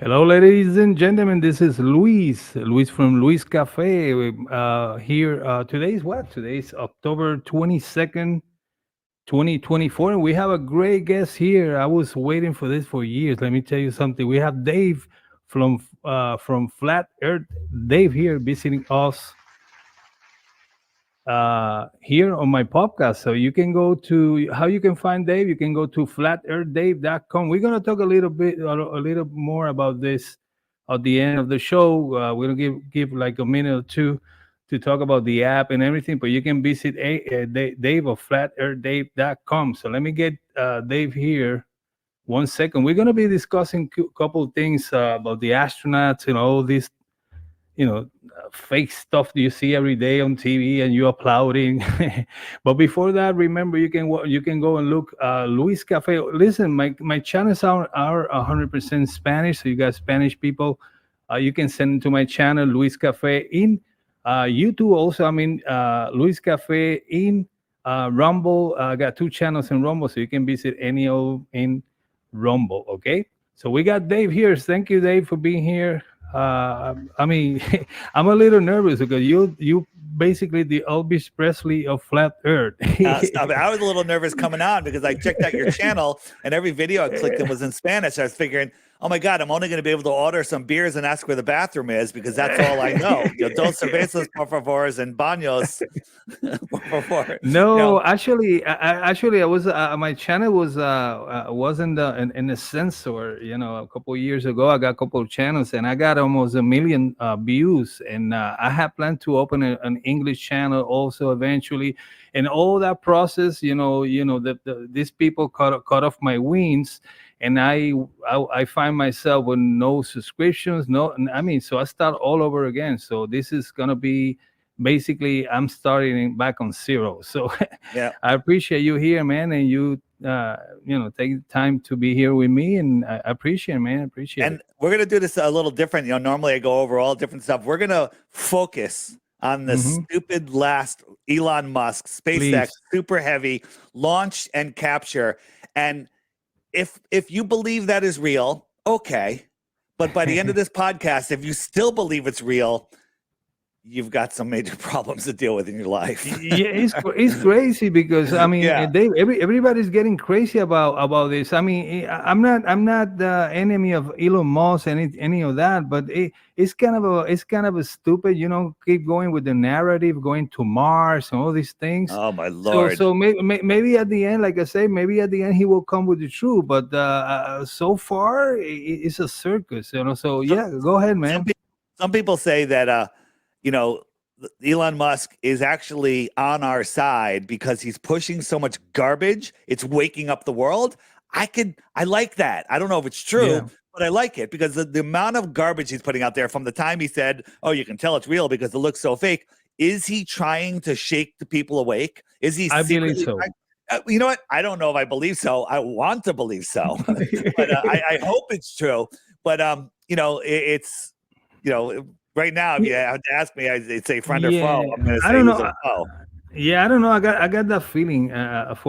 Hello, ladies and gentlemen. This is Luis from Luis Cafe. Here, today's what? Today's October 22nd, 2024. And we have a great guest here. I was waiting for this for years. Let me tell you something. We have Dave from Flat Earth. Dave here visiting us here on my podcast. So you can go to how you can find Dave. You can go to flatearthdave.com. We're gonna talk a little more about this at the end of the show. We're gonna give like a minute or two to talk about the app and everything. But you can visit Dave of flatearthdave.com. So let me get Dave here. 1 second. We're gonna be discussing a couple of things about the astronauts and all this fake stuff that you see every day on TV and you applauding. But before that, remember you can go and look Luis Cafe. Listen, my channels are 100% Spanish, so you guys Spanish people, you can send to my channel Luis Cafe in YouTube. Also, I mean Luis Cafe in Rumble. I got two channels in Rumble, so you can visit any of in Rumble. Okay, so we got Dave here. Thank you, Dave, for being here. I mean, I'm a little nervous because you basically the Elvis Presley of flat Earth. Stop it. I was a little nervous coming on because I checked out your channel and every video I clicked in was in Spanish. I was figuring, oh my God, I'm only going to be able to order some beers and ask where the bathroom is because that's all I know. Dos cervezas, por favor, and baños, por favor. No, actually, I was my channel was in the censor. A couple of years ago, I got a couple of channels, and I got almost a million views. And I have planned to open an English channel also eventually. And all that process, these people cut off my wings, and I find myself with no subscriptions, no, I mean, so I start all over again. So this is gonna be basically I'm starting back on zero. So Yeah. I appreciate you here, man, and you take time to be here with me, and I appreciate it, man. I appreciate And it. we're going to do this a little different. Normally I go over all different stuff. We're going to focus on the Mhm. stupid last Elon Musk, SpaceX, Please. super heavy launch and capture. And if you believe that is real, okay. But by the end of this podcast, if you still believe it's real, you've got some major problems to deal with in your life. Yeah, it's crazy because I mean Yeah. everybody's getting crazy about this. I mean I'm not the enemy of Elon Musk any of that, but it's kind of a stupid, keep going with the narrative, going to Mars and all these things. Oh my So Lord. so maybe at the end, like I say, maybe at the end he will come with the truth. But so far it's a circus. So Some, yeah, go ahead, some man. people some people say that you know, Elon Musk is actually on our side because he's pushing so much garbage. It's waking up the world. I like that. I don't know if it's true, Yeah. but I like it because the amount of garbage he's putting out there from the time he said, oh, you can tell it's real because it looks so fake. Is he trying to shake the people awake? Is he I believe secretly so. trying? You know what? I don't know if I believe so. I want to believe so, but I hope it's true. But it's right now, if you had to ask me, I'd say friend or Yeah, foe. I'm going to I say don't he's know. a foe. Yeah, I don't know. I got that feeling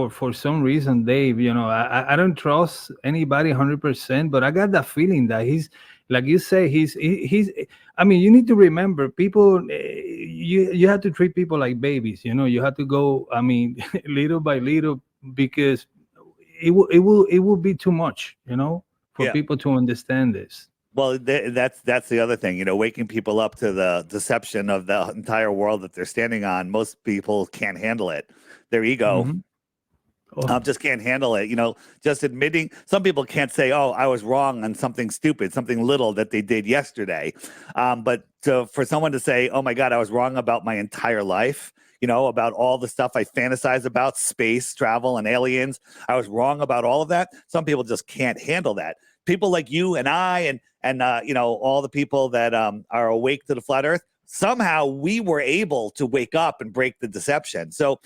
for some reason, Dave. I don't trust anybody 100%, but I got that feeling that he's like you say he's. I mean, you need to remember people. You have to treat people like babies. You have to go. I mean, little by little because it will be too much. For Yeah. people to understand this. Well, that's the other thing, waking people up to the deception of the entire world that they're standing on. Most people can't handle it. Their ego Hmm. Oh, just can't handle it. Just admitting some people can't say, oh, I was wrong on something stupid, something little that they did yesterday. For someone to say, oh my God, I was wrong about my entire life, about all the stuff I fantasize about, space travel and aliens. I was wrong about all of that. Some people just can't handle that. People like you and I and all the people that are awake to the flat earth, somehow we were able to wake up and break the deception. So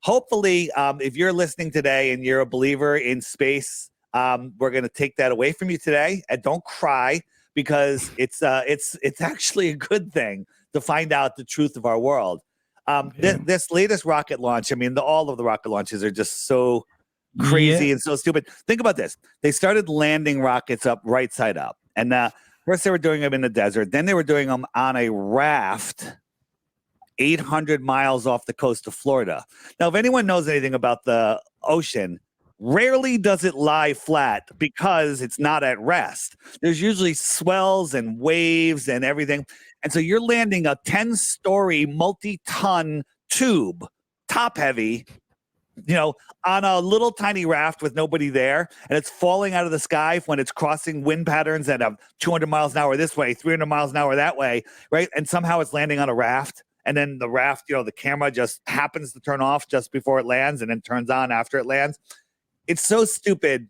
hopefully, if you're listening today and you're a believer in space, we're going to take that away from you today. And don't cry because it's actually a good thing to find out the truth of our world. yeah. This latest rocket launch, I mean, all of the rocket launches are just so Yeah. crazy and so stupid. Think about this. They started landing rockets up right side up. And First, they were doing them in the desert. Then they were doing them on a raft 800 miles off the coast of Florida. Now, if anyone knows anything about the ocean, rarely does it lie flat because it's not at rest. There's usually swells and waves and everything. And so you're landing a 10-story multi-ton tube, top heavy, on a little tiny raft with nobody there, and it's falling out of the sky when it's crossing wind patterns that have 200 miles an hour this way, 300 miles an hour that way, right? And somehow it's landing on a raft, and then the raft, the camera just happens to turn off just before it lands and then turns on after it lands. It's so stupid.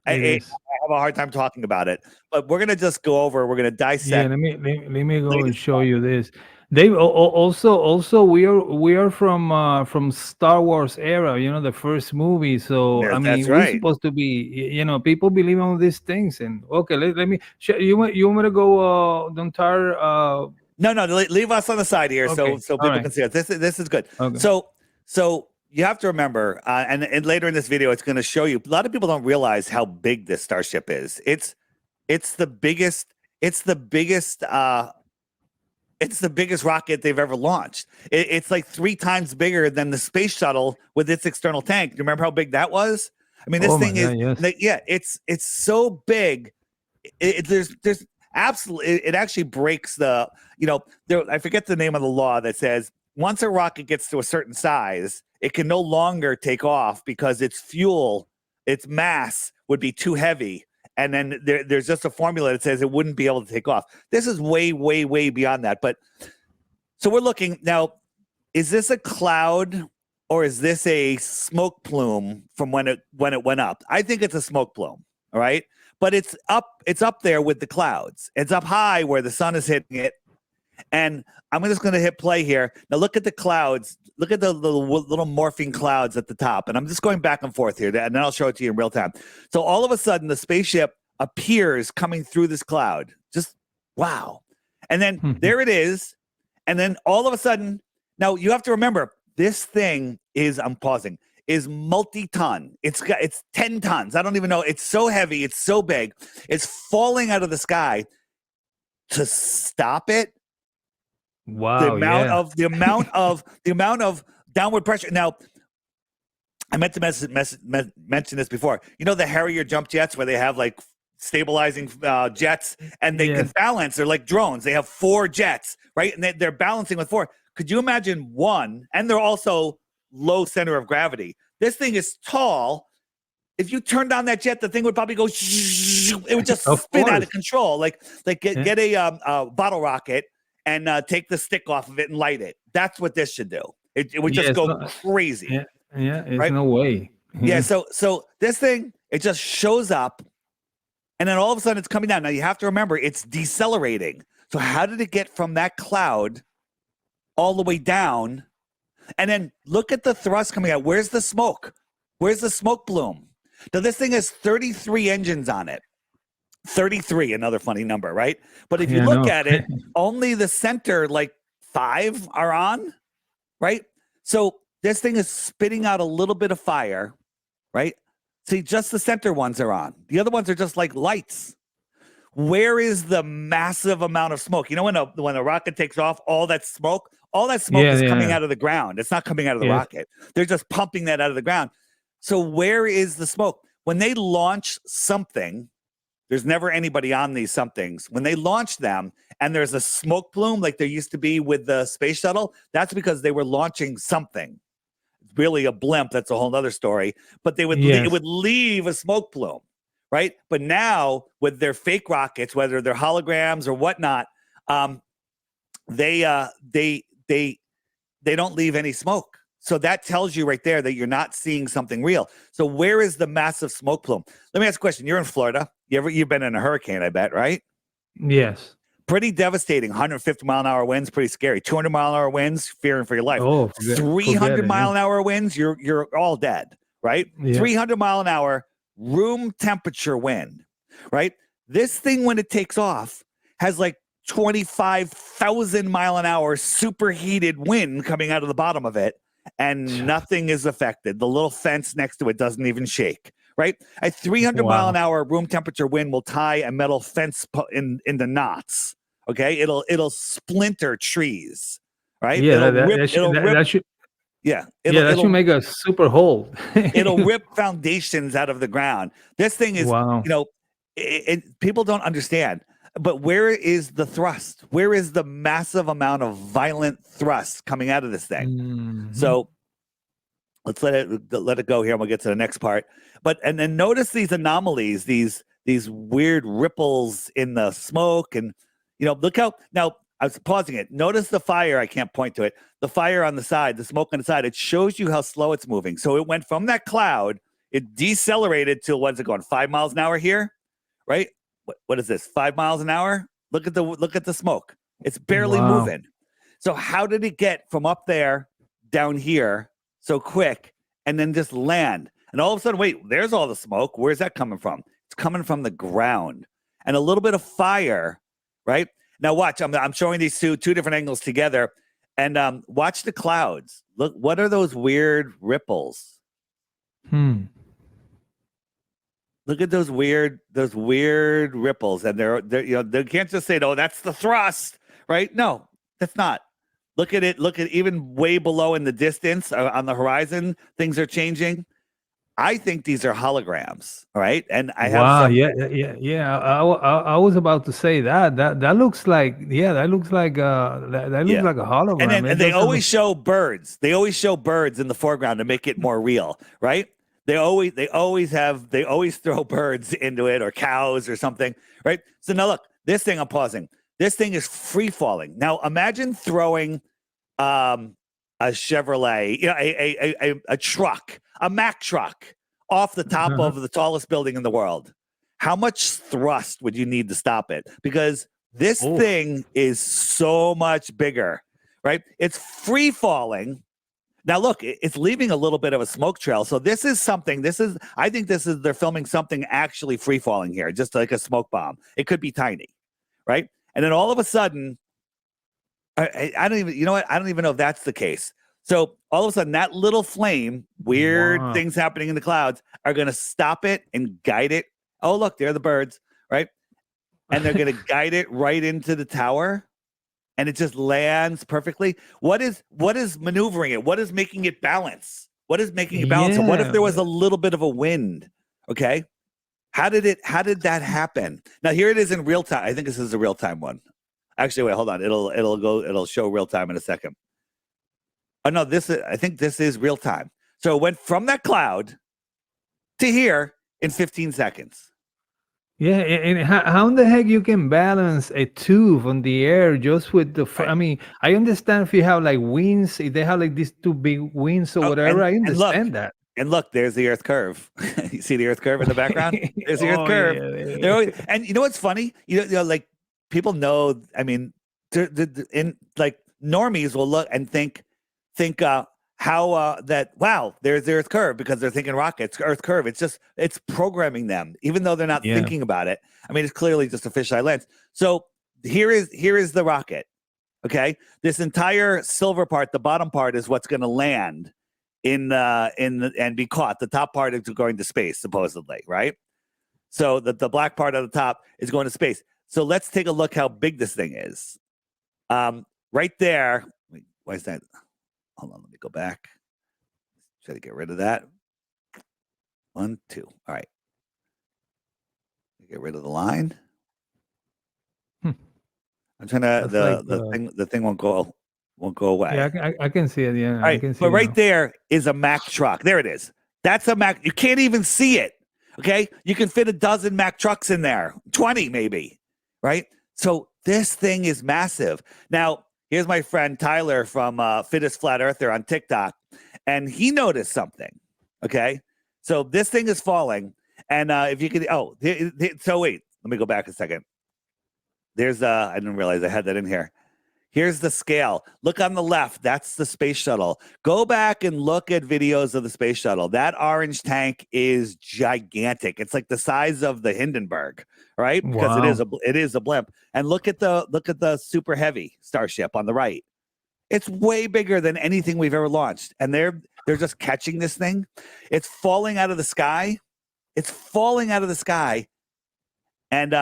I have a hard time talking about it, but we're going to just go over, we're going to dissect. Yeah, let me go and show you this. Dave, also we are from Star Wars era, the first movie. So Yeah, I mean, that's we're right. supposed to be, people believe on these things. And okay, let me. You want me to go the entire? No, leave us on the side here, Okay, so people right. can see it. This is good. Okay. So you have to remember, and later in this video, it's going to show you. A lot of people don't realize how big this starship is. It's the biggest. It's the biggest rocket they've ever launched. It's like 3 times bigger than the space shuttle with its external tank. Do you remember how big that was? I mean, this thing is, yes. It's so big. There's absolutely, it actually breaks the, I forget the name of the law that says once a rocket gets to a certain size, it can no longer take off because its fuel, its mass would be too heavy. And then there's just a formula that says it wouldn't be able to take off. This is way, way, way beyond that. But so we're looking now, is this a cloud or is this a smoke plume from when it went up? I think it's a smoke plume. All right. But it's up there with the clouds. It's up high where the sun is hitting it. And I'm just going to hit play here. Now look at the clouds. Look at the little morphing clouds at the top. And I'm just going back and forth here, and then I'll show it to you in real time. So all of a sudden, the spaceship appears coming through this cloud. Just wow. And then there it is. And then all of a sudden, now you have to remember, this thing is, I'm pausing, is multi-ton. It's 10 tons. I don't even know. It's so heavy. It's so big. It's falling out of the sky. To stop it, wow, the amount of downward pressure. Now, I meant to mention this before. You know the Harrier jump jets where they have like stabilizing jets and they can balance. They're like drones. They have 4 jets, right? And they're balancing with 4. Could you imagine one? And they're also low center of gravity. This thing is tall. If you turn down that jet, the thing would probably go. It would just spin out of control. Like get a bottle rocket and take the stick off of it and light it. That's what this should do. It would just go crazy. Yeah, it's right? No way. Yeah. So this thing, it just shows up, and then all of a sudden it's coming down. Now you have to remember it's decelerating. So how did it get from that cloud all the way down? And then look at the thrust coming out. Where's the smoke? Where's the smoke plume? Now, this thing has 33 engines on it. 33, another funny number, right? But if you look at it, only the center, like 5 are on, right? So this thing is spitting out a little bit of fire, right? See, just the center ones are on. The other ones are just like lights. Where is the massive amount of smoke? You know, when a rocket takes off, all that smoke is coming out of the ground. It's not coming out of the rocket. They're just pumping that out of the ground. So where is the smoke? When they launch something, there's never anybody on these somethings. When they launch them and there's a smoke plume like there used to be with the space shuttle, that's because they were launching something. It's really a blimp. That's a whole other story. But it would leave a smoke plume, right? But now with their fake rockets, whether they're holograms or whatnot, they don't leave any smoke. So that tells you right there that you're not seeing something real. So where is the massive smoke plume? Let me ask a question. You're in Florida. You've been in a hurricane, I bet, right? Yes. Pretty devastating. 150 mile an hour winds, pretty scary. 200 mile an hour winds, fearing for your life. 300 mile an hour winds, you're all dead, right? Yeah. 300 mile an hour room temperature wind, right? This thing, when it takes off, has like 25,000 mile an hour superheated wind coming out of the bottom of it. And nothing is affected. The little fence next to it doesn't even shake, right? A 300 mile Wow. an hour room temperature wind will tie a metal fence into knots. Okay, it'll splinter trees, right? Yeah, It'll rip. that should Yeah, yeah, that should make a super hole. it'll rip foundations out of the ground. This thing is, Wow. people don't understand. But where is the thrust? Where is the massive amount of violent thrust coming out of this thing? Mhm. So let's let it go here, and we'll get to the next part. And then notice these anomalies, these weird ripples in the smoke, and look how now I was pausing it. Notice the fire. I can't point to it. The fire on the side, the smoke on the side. It shows you how slow it's moving. So it went from that cloud, it decelerated to what's it going? 5 miles an hour here, right? What is this? 5 miles an hour? Look at the smoke. It's barely Wow. moving. So how did it get from up there down here so quick and then just land? And all of a sudden, wait, there's all the smoke. Where's that coming from? It's coming from the ground and a little bit of fire, right? Now watch, I'm showing these two different angles together, and watch the clouds. Look, what are those weird ripples? Look at those weird ripples, and they're they can't just say, "Oh, that's the thrust," right? No, that's not. Look at it. Look at even way below in the distance on the horizon. Things are changing. I think these are holograms, right? And I have Wow. some. Yeah. I was about to say that looks like that looks like that looks Yeah. like a hologram. And It they doesn't always show birds. They always show birds in the foreground to make it more real, right? They always throw birds into it, or cows or something, right? So now look, this thing, I'm pausing. This thing is free falling. Now imagine throwing a Chevrolet, a truck, a Mack truck off the top of the tallest building in the world. How much thrust would you need to stop it? Because this thing is so much bigger, right? It's free falling. Now, look, it's leaving a little bit of a smoke trail. So I think they're filming something actually free falling here, just like a smoke bomb. It could be tiny, right? And then all of a sudden, I don't even, I don't even know if that's the case. So all of a sudden, that little flame, weird things happening in the clouds, are going to stop it and guide it. Oh, look, there are the birds, right? And they're going to guide it right into the tower. And it just lands perfectly. What is maneuvering it? What is making it balance? What is making it balance? And what if there was a little bit of a wind? Okay. How did that happen? Now here it is in real time. I think this is a real time one. Actually, wait, hold on. It'll show real time in a second. Oh no, I think this is real time. So it went from that cloud to here in 15 seconds. Yeah, and how in the heck you can balance a tube on the air just with the? I mean, I understand if you have like wings, if they have like these two big wings or whatever. I understand that. And look, there's the Earth curve. You see the Earth curve in the background? There's the Earth curve. Yeah. And you know what's funny? Like people know. I mean, like normies will look and think how that wow, there's the Earth curve, because they're thinking rockets, Earth curve. It's programming them, even though they're not thinking about it. I mean, it's clearly just a fisheye lens. So here is the rocket. Okay, this entire silver part, the bottom part, is what's going to land and be caught. The top part is going to space, supposedly, right? So the black part at the top is going to space. So let's take a look how big this thing is. Right there. Wait, why is that? Hold on, let me go back. Try to get rid of that. 1, 2. All right. Get rid of the line. I'm trying to the thing won't go away. Yeah, I can see it. Yeah. All right. I can see but right now. there is a Mack truck. There it is. That's a Mack. You can't even see it. Okay. You can fit a dozen Mack trucks in there, 20 maybe. Right. So this thing is massive. Now, here's my friend Tyler from Fittest Flat Earther on TikTok, and he noticed something. Okay, so this thing is falling, and if you could, so wait, let me go back a second. There's I didn't realize I had that in here. Here's the scale. Look on the left. That's the space shuttle. Go back and look at videos of the space shuttle. That orange tank is gigantic. It's like the size of the Hindenburg, right? Because it is a blimp. And look at the super heavy Starship on the right. It's way bigger than anything we've ever launched. And they're just catching this thing. It's falling out of the sky. It's falling out of the sky. And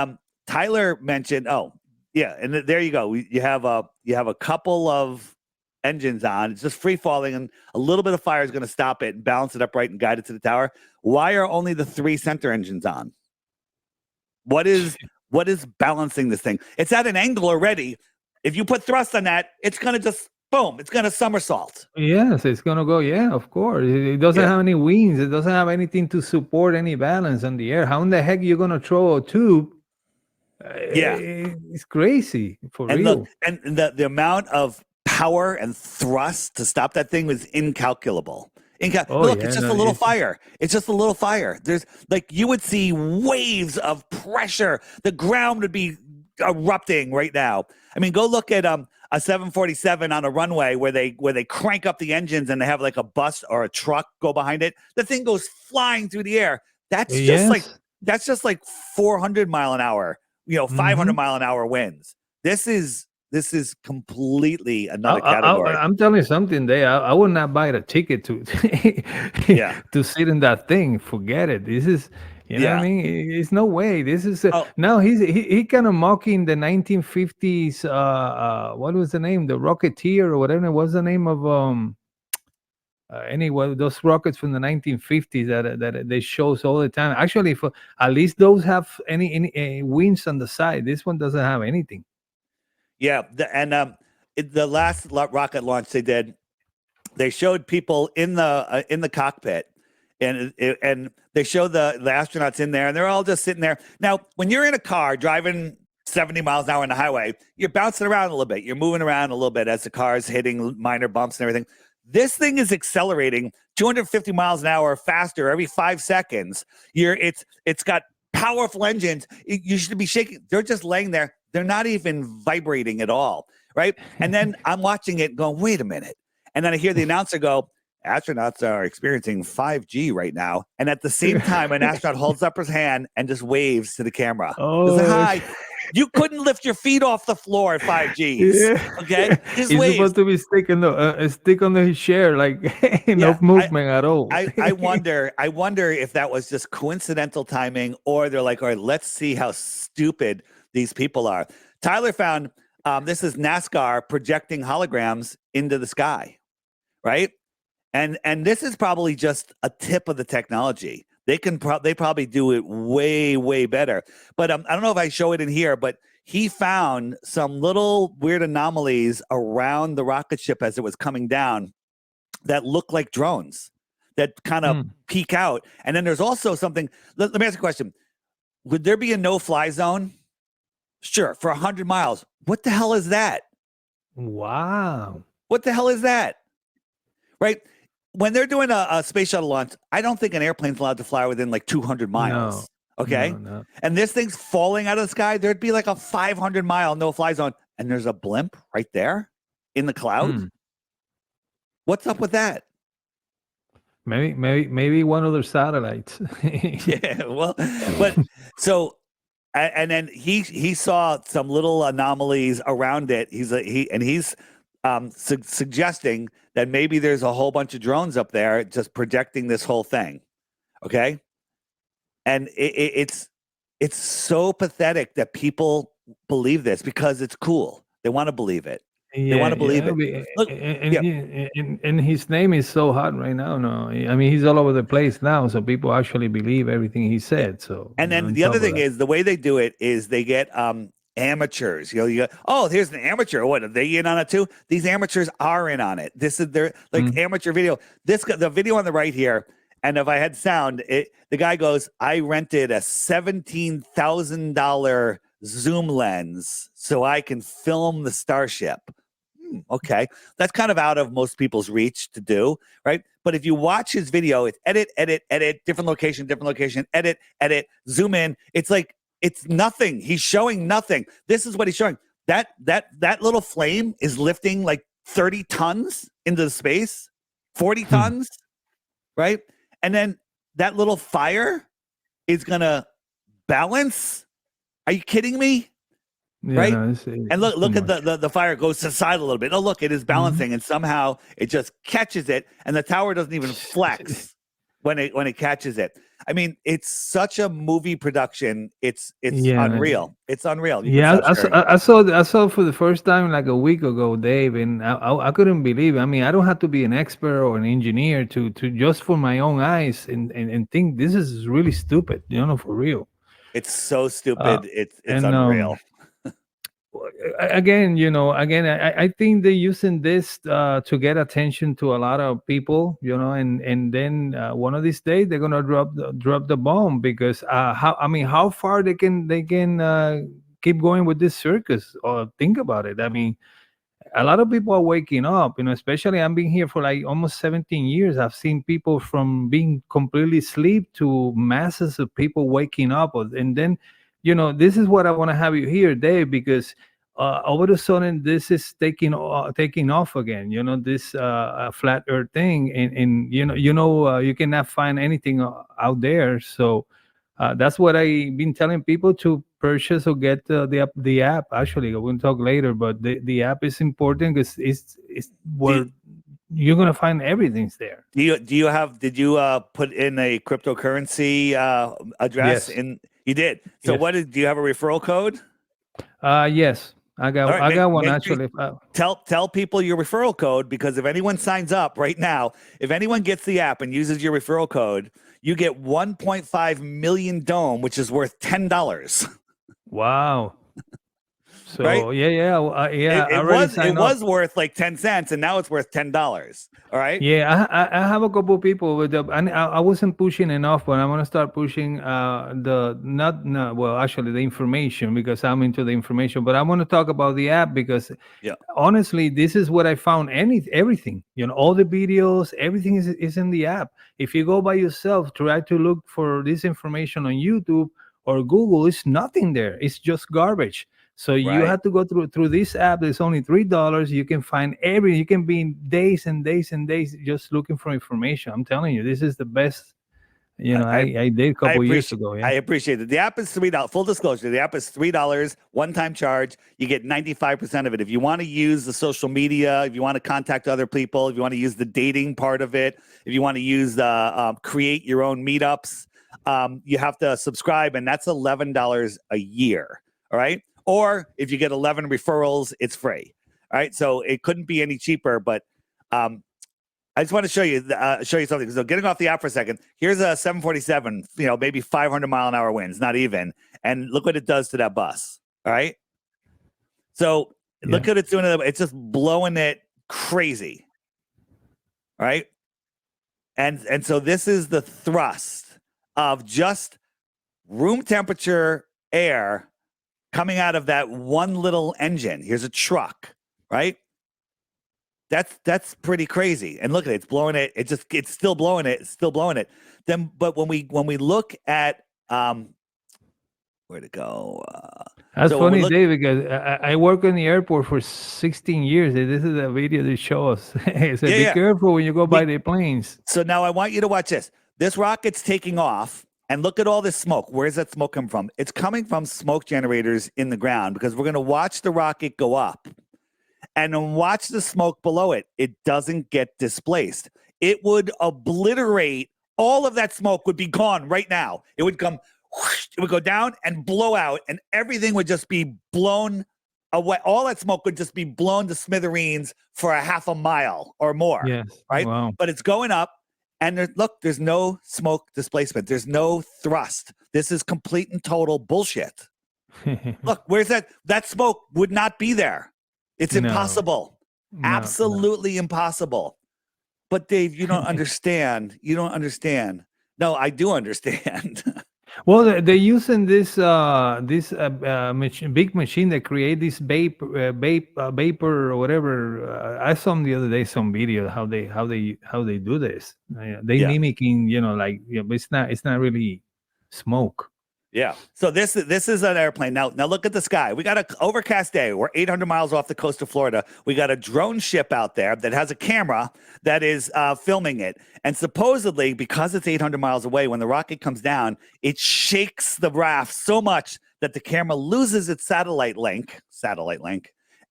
Tyler mentioned, oh yeah, and there you go. You have a couple of engines on. It's just free falling, and a little bit of fire is going to stop it and balance it upright and guide it to the tower. Why are only the 3 center engines on? What is balancing this thing? It's at an angle already. If you put thrust on that, it's going to just boom. It's going to somersault. Yes, it's gonna go. Yeah, of course. It doesn't have any wings. It doesn't have anything to support any balance on the air. How in the heck you gonna throw a tube? It's crazy for real. And the amount of power and thrust to stop that thing was incalculable. Look, it's just a little fire. It's just a little fire. There's like you would see waves of pressure. The ground would be erupting right now. I mean, go look at a 747 on a runway where they crank up the engines and they have like a bus or a truck go behind it. The thing goes flying through the air. That's just like 400 mile an hour, 500 mile an hour winds. This is completely another category. I'm telling you something, I would not buy the ticket to to sit in that thing. Forget it. This is you know what I mean? It's no way. This is now he kind of mocking the 1950s. What was the name? The Rocketeer or whatever. What's the name of anyway, those rockets from the 1950s that they shows all the time. Actually, for at least those have any wings on the side. This one doesn't have anything. Yeah, the last rocket launch they did, they showed people in the cockpit, and they showed the astronauts in there, and they're all just sitting there. Now, when you're in a car driving 70 miles an hour on the highway, you're bouncing around a little bit. You're moving around a little bit as the car is hitting minor bumps and everything. This thing is accelerating 250 miles an hour faster every 5 seconds. It's got powerful engines. You should be shaking. They're just laying there. They're not even vibrating at all, right? And then I'm watching it going, wait a minute. And then I hear the announcer go, astronauts are experiencing 5G right now. And at the same time, an astronaut holds up his hand and just waves to the camera. Oh, hi. You couldn't lift your feet off the floor at 5Gs. Okay, he's supposed to be stick on the chair, like no movement at all. I wonder if that was just coincidental timing, or they're like, all right, let's see how stupid these people are. Tyler found this is NASCAR projecting holograms into the sky, right? And this is probably just a tip of the technology. They probably do it way better. But I don't know if I show it in here, but he found some little weird anomalies around the rocket ship as it was coming down that look like drones that kind of peek out. And then there's also something. Let me ask you a question. Would there be a no-fly zone? Sure, for 100 miles. What the hell is that? Wow. What the hell is that? Right? When they're doing a space shuttle launch, I don't think an airplane's allowed to fly within like 200 miles. No, okay? No. And this thing's falling out of the sky. There'd be like a 500-mile no-fly zone. And there's a blimp right there in the cloud. What's up with that? Maybe one of their satellites. Yeah, well, but so... And then he saw some little anomalies around it. He's suggesting that maybe there's a whole bunch of drones up there just projecting this whole thing. Okay, and it's so pathetic that people believe this because it's cool. They want to believe it. They want to believe it. Look, and his name is so hot right now. No, I mean he's all over the place now, so people actually believe everything he said. So, and then the other thing is the way they do it is they get amateurs. You go, oh, here's an amateur. What are they in on it too? These amateurs are in on it. This is their amateur video. The video on the right here. And if I had sound, the guy goes, I rented a $17,000 zoom lens so I can film the Starship. Okay, that's kind of out of most people's reach to do, right? But if you watch his video, it's edit, different location, edit, zoom in. It's like it's nothing. He's showing nothing. This is what he's showing. That little flame is lifting like 30 tons into space, 40 tons, right? And then that little fire is gonna balance. Are you kidding me? Yeah, right? No, and look at the fire goes to the side a little bit. Oh, look, it is balancing, and somehow it just catches it, and the tower doesn't even flex when it catches it. I mean, it's such a movie production. It's Yeah, unreal. It's unreal. You can yeah. stop sharing it. I saw for the first time like a week ago, Dave, and I couldn't believe it. I mean, I don't have to be an expert or an engineer to just for my own eyes and think this is really stupid. For real. It's so Uh, stupid. It's and unreal. again, I think they're using this to get attention to a lot of people, and then one of these days they're gonna drop the bomb because how far they can keep going with this circus? Or think about it. I mean, a lot of people are waking up, especially I've been here for like almost 17 years. I've seen people from being completely asleep to masses of people waking up. And then, this is what I want to have you here, Dave, because all of a sudden this is taking off again, this flat earth thing. And you cannot find anything out there. So that's what I've been telling people to purchase or get the app. Actually, we'll talk later, but the app is important because it's where you're gonna find everything's there. Did you put in a cryptocurrency address? Yes. You did. So Yes. do you have a referral code? Yes, I got All right, I got one make sure- actually. Tell people your referral code, because if anyone signs up right now, if anyone gets the app and uses your referral code, you get 1.5 million dome, which is worth $10. Wow. So Right? yeah. I It already was signed up. worth like 10 cents, and now it's worth $10. All right. Yeah, I have a couple people with the, and I wasn't pushing enough, but I'm gonna start pushing the not no well actually the information because I'm into the information. But I want to talk about the app because Yeah. honestly, this is what I found. Everything, all the videos, everything is in the app. If you go by yourself, try to look for this information on YouTube or Google, it's nothing there. It's just garbage. So you Right. have to go through this app. There's only $3. You can find everything. You can be in days and days and days just looking for information. I'm telling you, this is the best. I did a couple years ago. I Yeah. appreciate it. The app is $3. Full disclosure, the app is $3, one-time charge. You get 95% of it. If you want to use the social media, if you want to contact other people, if you want to use the dating part of it, if you want to use the create your own meetups, you have to subscribe, and that's $11 a year. All right. Or if you get 11 referrals, it's free. All right. So it couldn't be any cheaper, but I just want to show you something. So getting off the app for a second, here's a 747, maybe 500-mile-an-hour winds, not even. And look what it does to that bus. All right. So look what it's doing. It's just blowing it crazy. All right. And so this is the thrust of just room temperature air coming out of that one little engine. Here's a truck, right? That's pretty crazy. And look at it, it's blowing it. It's still blowing it. It's still blowing it. Then, but when we look at where to go? That's so when we funny, look- Dave, because I work in the airport for 16 years. And this is a video that shows. It said, be careful when you go by the planes. So now I want you to watch this. This rocket's taking off. And look at all this smoke. Where's that smoke come from? It's coming from smoke generators in the ground, because we're going to watch the rocket go up and then watch the smoke below it. It doesn't get displaced. It would obliterate. All of that smoke would be gone right now. It would come, whoosh, it would go down and blow out, and everything would just be blown away. All that smoke would just be blown to smithereens for a half a mile or more. Yes. Right? Wow. But it's going up. And there's no smoke displacement. There's no thrust. This is complete and total bullshit. Look, where's that? That smoke would not be there. It's impossible. Absolutely impossible. But Dave, you don't understand. You don't understand. No, I do understand. Well, they're using this big machine that create this vapor or whatever. I saw the other day some video how they do this. They mimicking, but it's not really smoke. Yeah. So this is an airplane. Now look at the sky. We got an overcast day. We're 800 miles off the coast of Florida. We got a drone ship out there that has a camera that is filming it. And supposedly, because it's 800 miles away, when the rocket comes down, it shakes the raft so much that the camera loses its satellite link,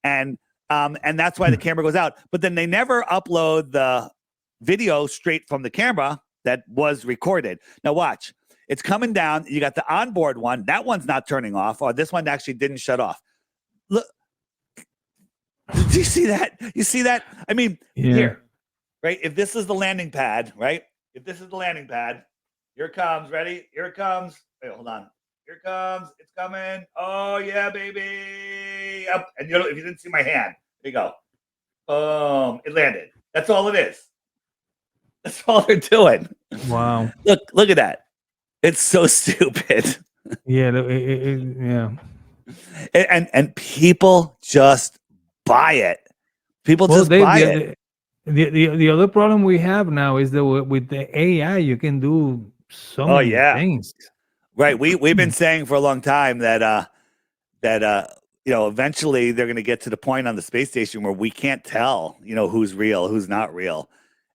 and that's why the camera goes out. But then they never upload the video straight from the camera. that was recorded. Now watch. It's coming down. You got the onboard one. That one's not turning off. Or this one actually didn't shut off. Look. Did you see that? You see that? I mean, here, right? If this is the landing pad, right? If this is the landing pad, here it comes. Ready? Here it comes. Wait, hold on. Here it comes. It's coming. Oh, yeah, baby. Up. And if you didn't see my hand, there you go. Boom. It landed. That's all it is. That's all they're doing. Wow. Look at that. It's so stupid. Yeah. Yeah. And people just buy it. People just buy it. The other problem we have now is that with the AI, you can do so many things. Right. We've been saying for a long time that eventually they're going to get to the point on the space station where we can't tell, who's real, who's not real,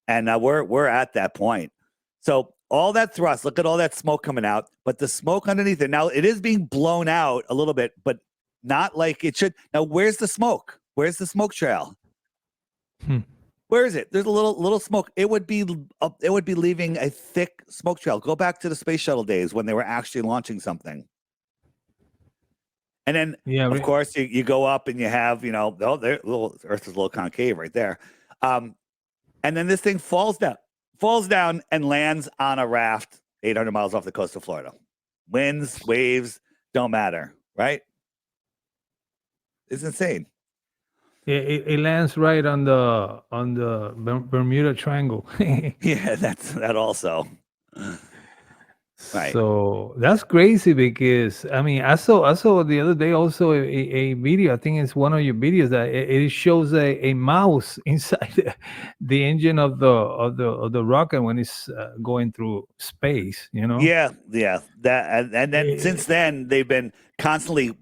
and we're at that point. So all that thrust, look at all that smoke coming out, but the smoke underneath it now, it is being blown out a little bit, but not like it should. Now, where's the smoke? Where's the smoke trail? Where is it? There's a little smoke. It would be leaving a thick smoke trail. Go back to the space shuttle days when they were actually launching something. And then, of course, you go up and you have, Earth is a little concave right there. And then this thing falls down and lands on a raft 800 miles off the coast of Florida. Winds, waves, don't matter, right? It's insane. It lands right on the Bermuda Triangle. Yeah, that also. Right. So that's crazy because I mean I saw the other day also a video. I think it's one of your videos that it shows a mouse inside the engine of the rocket when it's going through space. Yeah. That and then since then they've been constantly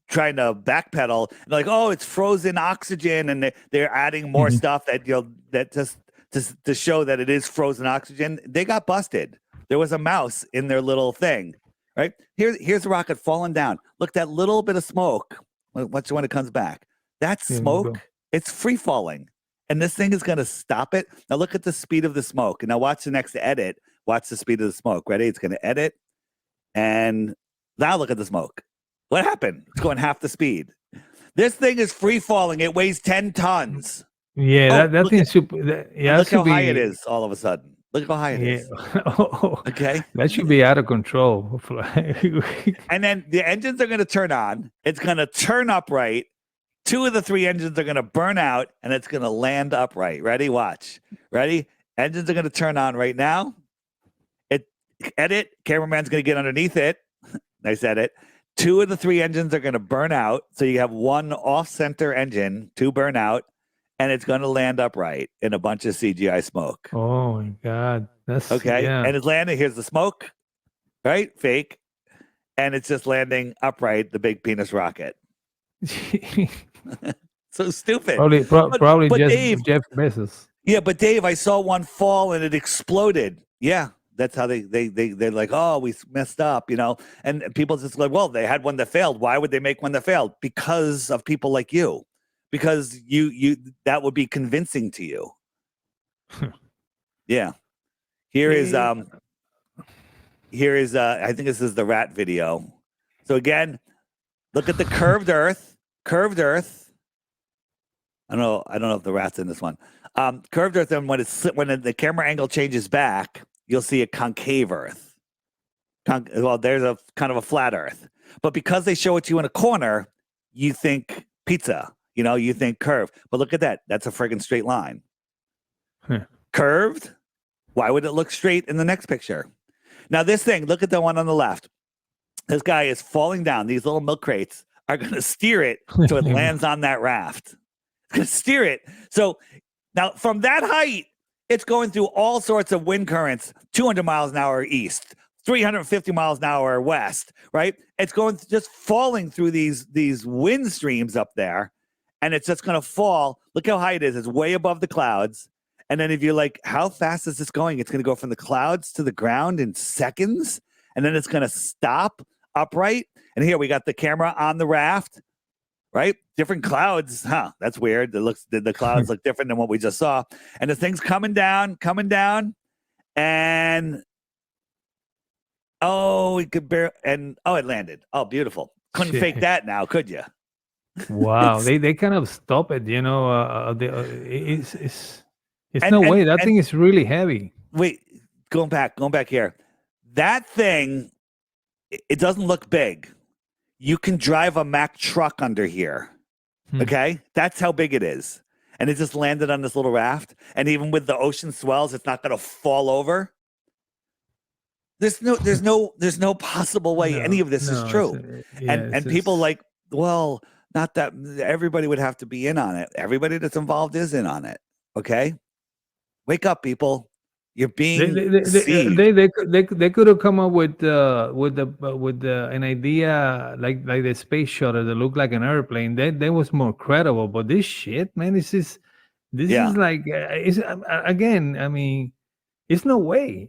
trying to backpedal and like, oh, it's frozen oxygen, and they're adding more stuff that that just to show that it is frozen oxygen. They got busted. There was a mouse in their little thing, right? Here's the rocket falling down. Look, that little bit of smoke. Watch when it comes back. That smoke, it's free falling, and this thing is going to stop it. Now look at the speed of the smoke, and now watch the next edit. Watch the speed of the smoke. Ready? It's going to edit, and now look at the smoke. What happened? It's going half the speed. This thing is free falling. It weighs 10 tons. Yeah, that thing's super. Look how high it is all of a sudden. Look how high it is. Okay. That should be out of control. And then the engines are going to turn on. It's going to turn upright. 2 of the 3 engines are going to burn out, and it's going to land upright. Ready? Watch. Ready? Engines are going to turn on right now. Edit. Cameraman's going to get underneath it. Nice edit. 2 of the 3 engines are going to burn out. So you have 1 off-center engine, 2 burn out, and it's going to land upright in a bunch of CGI smoke. Oh, my God. That's okay. Yeah. And it's landing. Here's the smoke, right? Fake. And it's just landing upright, the big penis rocket. So stupid. Probably but just Dave, Jeff Bezos. Yeah, but Dave, I saw one fall and it exploded. Yeah. That's how they're like, oh, we messed up, and people just like, well, they had one that failed. Why would they make one that failed? Because of people like you, because you that would be convincing to you. Yeah. Here is I think this is the rat video. So again, look at the curved Earth. I don't know if the rat's in this one. Curved Earth, and when the camera angle changes back, you'll see a concave Earth. Well, there's a kind of a flat Earth. But because they show it to you in a corner, you think pizza, you think curve. But look at that. That's a friggin' straight line. Curved? Why would it look straight in the next picture? Now this thing, look at the one on the left. This guy is falling down. These little milk crates are going to steer it so it lands on that raft. It's going to steer it. So now from that height, it's going through all sorts of wind currents, 200 miles an hour east, 350 miles an hour west, right? It's going just falling through these wind streams up there, and it's just going to fall. Look how high it is. It's way above the clouds. And then if you're like, how fast is this going? It's going to go from the clouds to the ground in seconds, and then it's going to stop upright. And here we got the camera on the raft, right? Different clouds. That's weird. The clouds look different than what we just saw. And the thing's coming down. And we could bear and it landed. Oh, beautiful. Couldn't fake Shit. that now, could you? Wow, It's- they kind of stop it, you know. It's and no way. and That and thing is really heavy. wait, going back here. That thing, it doesn't look big. You can drive a Mack truck under here. Hmm. Okay, that's how big it is, and it just landed on this little raft. And even with the ocean swells, it's not going to fall over. There's no possible way any of this is true. And people like, well, not that everybody would have to be in on it. Everybody that's involved is in on it. Okay, wake up, people. You're being deceived. They could have come up with an idea like the space shuttle that looked like an airplane. That was more credible. But this shit, man, this is Yeah. like again. I mean, it's no way.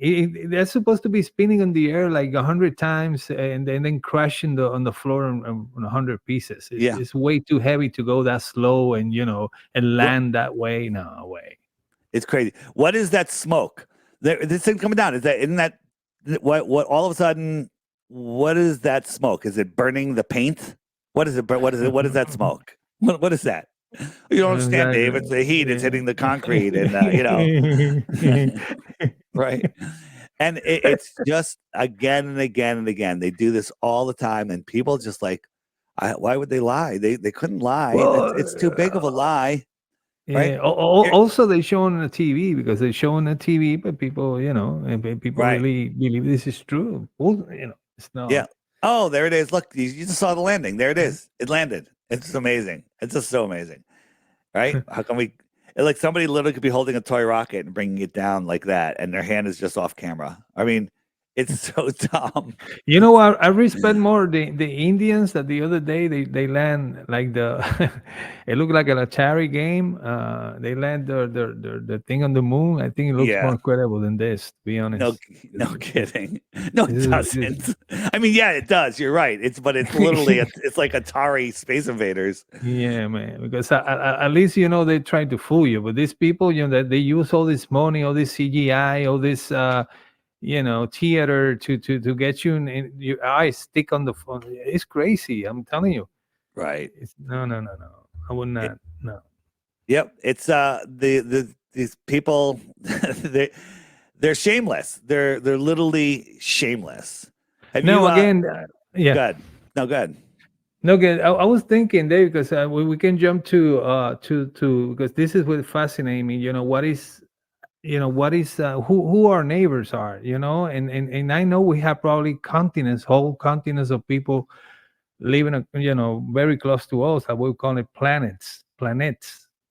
They're supposed to be spinning in the air like 100 times and then crashing on the floor on 100 pieces. Yeah. It's way too heavy to go that slow and and land that way. No way. It's crazy. What is that smoke? This thing coming down. Isn't that what all of a sudden? What is that smoke? Is it burning the paint? What is it? What is it? What is that smoke? What is that? You don't understand, Dave. It's the heat. It's hitting the concrete, and right. And it's just again and again and again. They do this all the time, and people just like, why would they lie? They couldn't lie. Well, it's too big of a lie. Right? Yeah. Also, they show on the TV because they show on the TV, but people, and people Right. really believe this is true. Well, it's not. Yeah. Oh, there it is. Look, you just saw the landing. There it is. It landed. It's amazing. It's just so amazing. Right? How come like somebody literally could be holding a toy rocket and bringing it down like that, and their hand is just off camera. I mean, it's so dumb. You know what? I respect more the Indians that the other day they land like it looked like an Atari game. They land their thing on the moon. I think it looks more credible than this, to be honest. No kidding. No, it doesn't. I mean, yeah, it does. You're right. It's literally it's like Atari Space Invaders. Yeah, man. Because at least they try to fool you, but these people, that they use all this money, all this CGI, all this theater to get you in your eyes stick on the phone. It's crazy. I'm telling you. Right. No. I would not. No. Yep. It's these people they're shameless. They're literally shameless. Yeah. Good. No, good. No, good. I was thinking, Dave, because we can jump to because this is what fascinates me. What is who our neighbors are, and I know we have probably whole continents of people living very close to us that we call it planets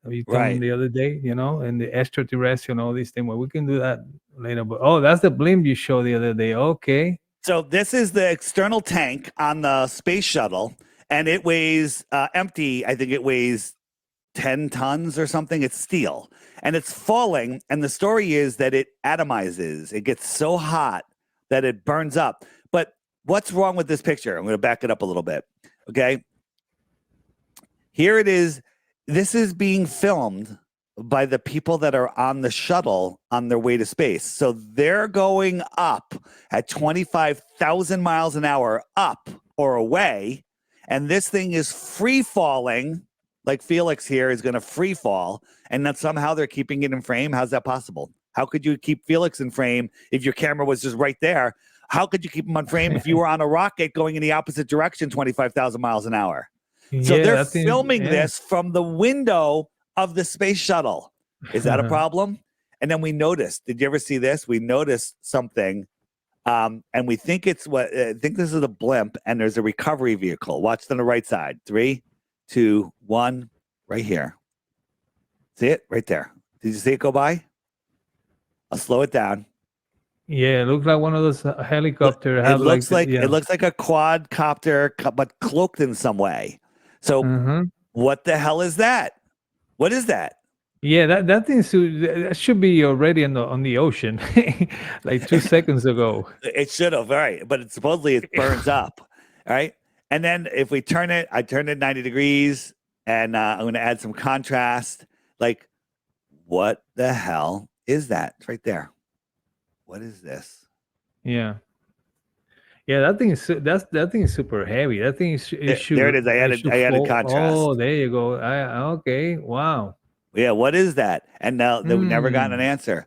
you told me the other day, and the extraterrestrial and all these things. Well, we can do that later, but that's the blimp you showed the other day. Okay, so this is the external tank on the space shuttle, and it weighs empty, I think it weighs 10 tons or something. It's steel, and it's falling, and the story is that it atomizes. It gets so hot that it burns up. But what's wrong with this picture? I'm going to back it up a little bit. Okay, here it is. This is being filmed by the people that are on the shuttle on their way to space. So they're going up at 25,000 miles an hour up or away, and this thing is free falling. Like Felix here is going to free fall, and then somehow they're keeping it in frame. How's that possible? How could you keep Felix in frame if your camera was just right there? How could you keep him on frame if you were on a rocket going in the opposite direction, 25,000 miles an hour? So they're filming this from the window of the space shuttle. Is that a problem? And then we noticed, did you ever see this? We noticed something, and we think I think this is a blimp, and there's a recovery vehicle. Watch on the right side. 3, 2, 1, right here. See it right there? Did you see it go by? I'll slow it down. Yeah, it looks like one of those helicopters. It looks like a quadcopter, but cloaked in some way. So what the hell is that? What is that? Yeah, that thing should be already on the ocean like 2 seconds ago. It should have, right? But supposedly it burns up, right? And then if we turn it, I turn it 90 degrees, and I'm going to add some contrast. Like, what the hell is that? It's right there. What is this? Yeah. Yeah, that thing is that thing is super heavy. That thing is it should There it is. I it added should contrast. Oh, there you go. Okay. Wow. Yeah, what is that? And now that we never gotten an answer.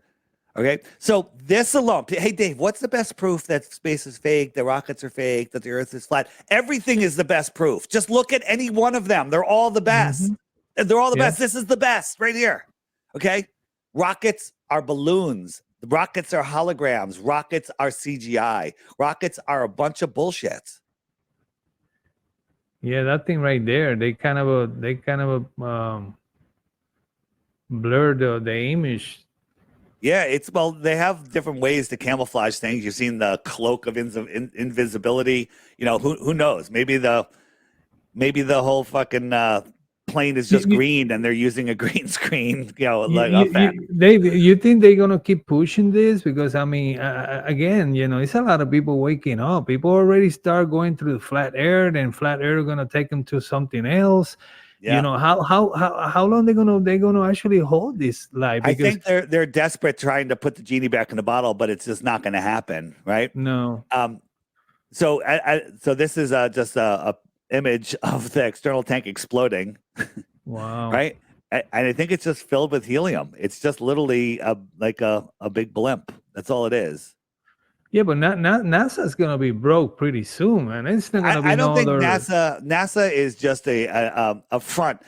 Okay, so this alone. Hey, Dave, what's the best proof that space is fake, that rockets are fake, that the Earth is flat? Everything is the best proof. Just look at any one of them. They're all the best. They're all the best. This is the best right here. Okay, rockets are balloons. Rockets are holograms. Rockets are CGI. Rockets are a bunch of bullshit. Yeah, that thing right there. They kind of blur the image. Yeah, they have different ways to camouflage things. You've seen the cloak of invisibility. You know, who knows? Maybe the whole fucking plane is just green and they're using a green screen. You know, you think they're gonna keep pushing this? Because I mean, again, you know, it's a lot of people waking up. People already start going through the flat earth, and flat earth gonna take them to something else. Yeah. You know, how long they're gonna actually hold this life? Because I think they're desperate trying to put the genie back in the bottle, but it's just not going to happen, right? No. So this is just a image of the external tank exploding. Wow. Right, and I think it's just filled with helium. It's just literally like a big blimp. That's all it is. Yeah, but NASA's gonna be broke pretty soon, man. It's not gonna be. I don't think NASA is just a front.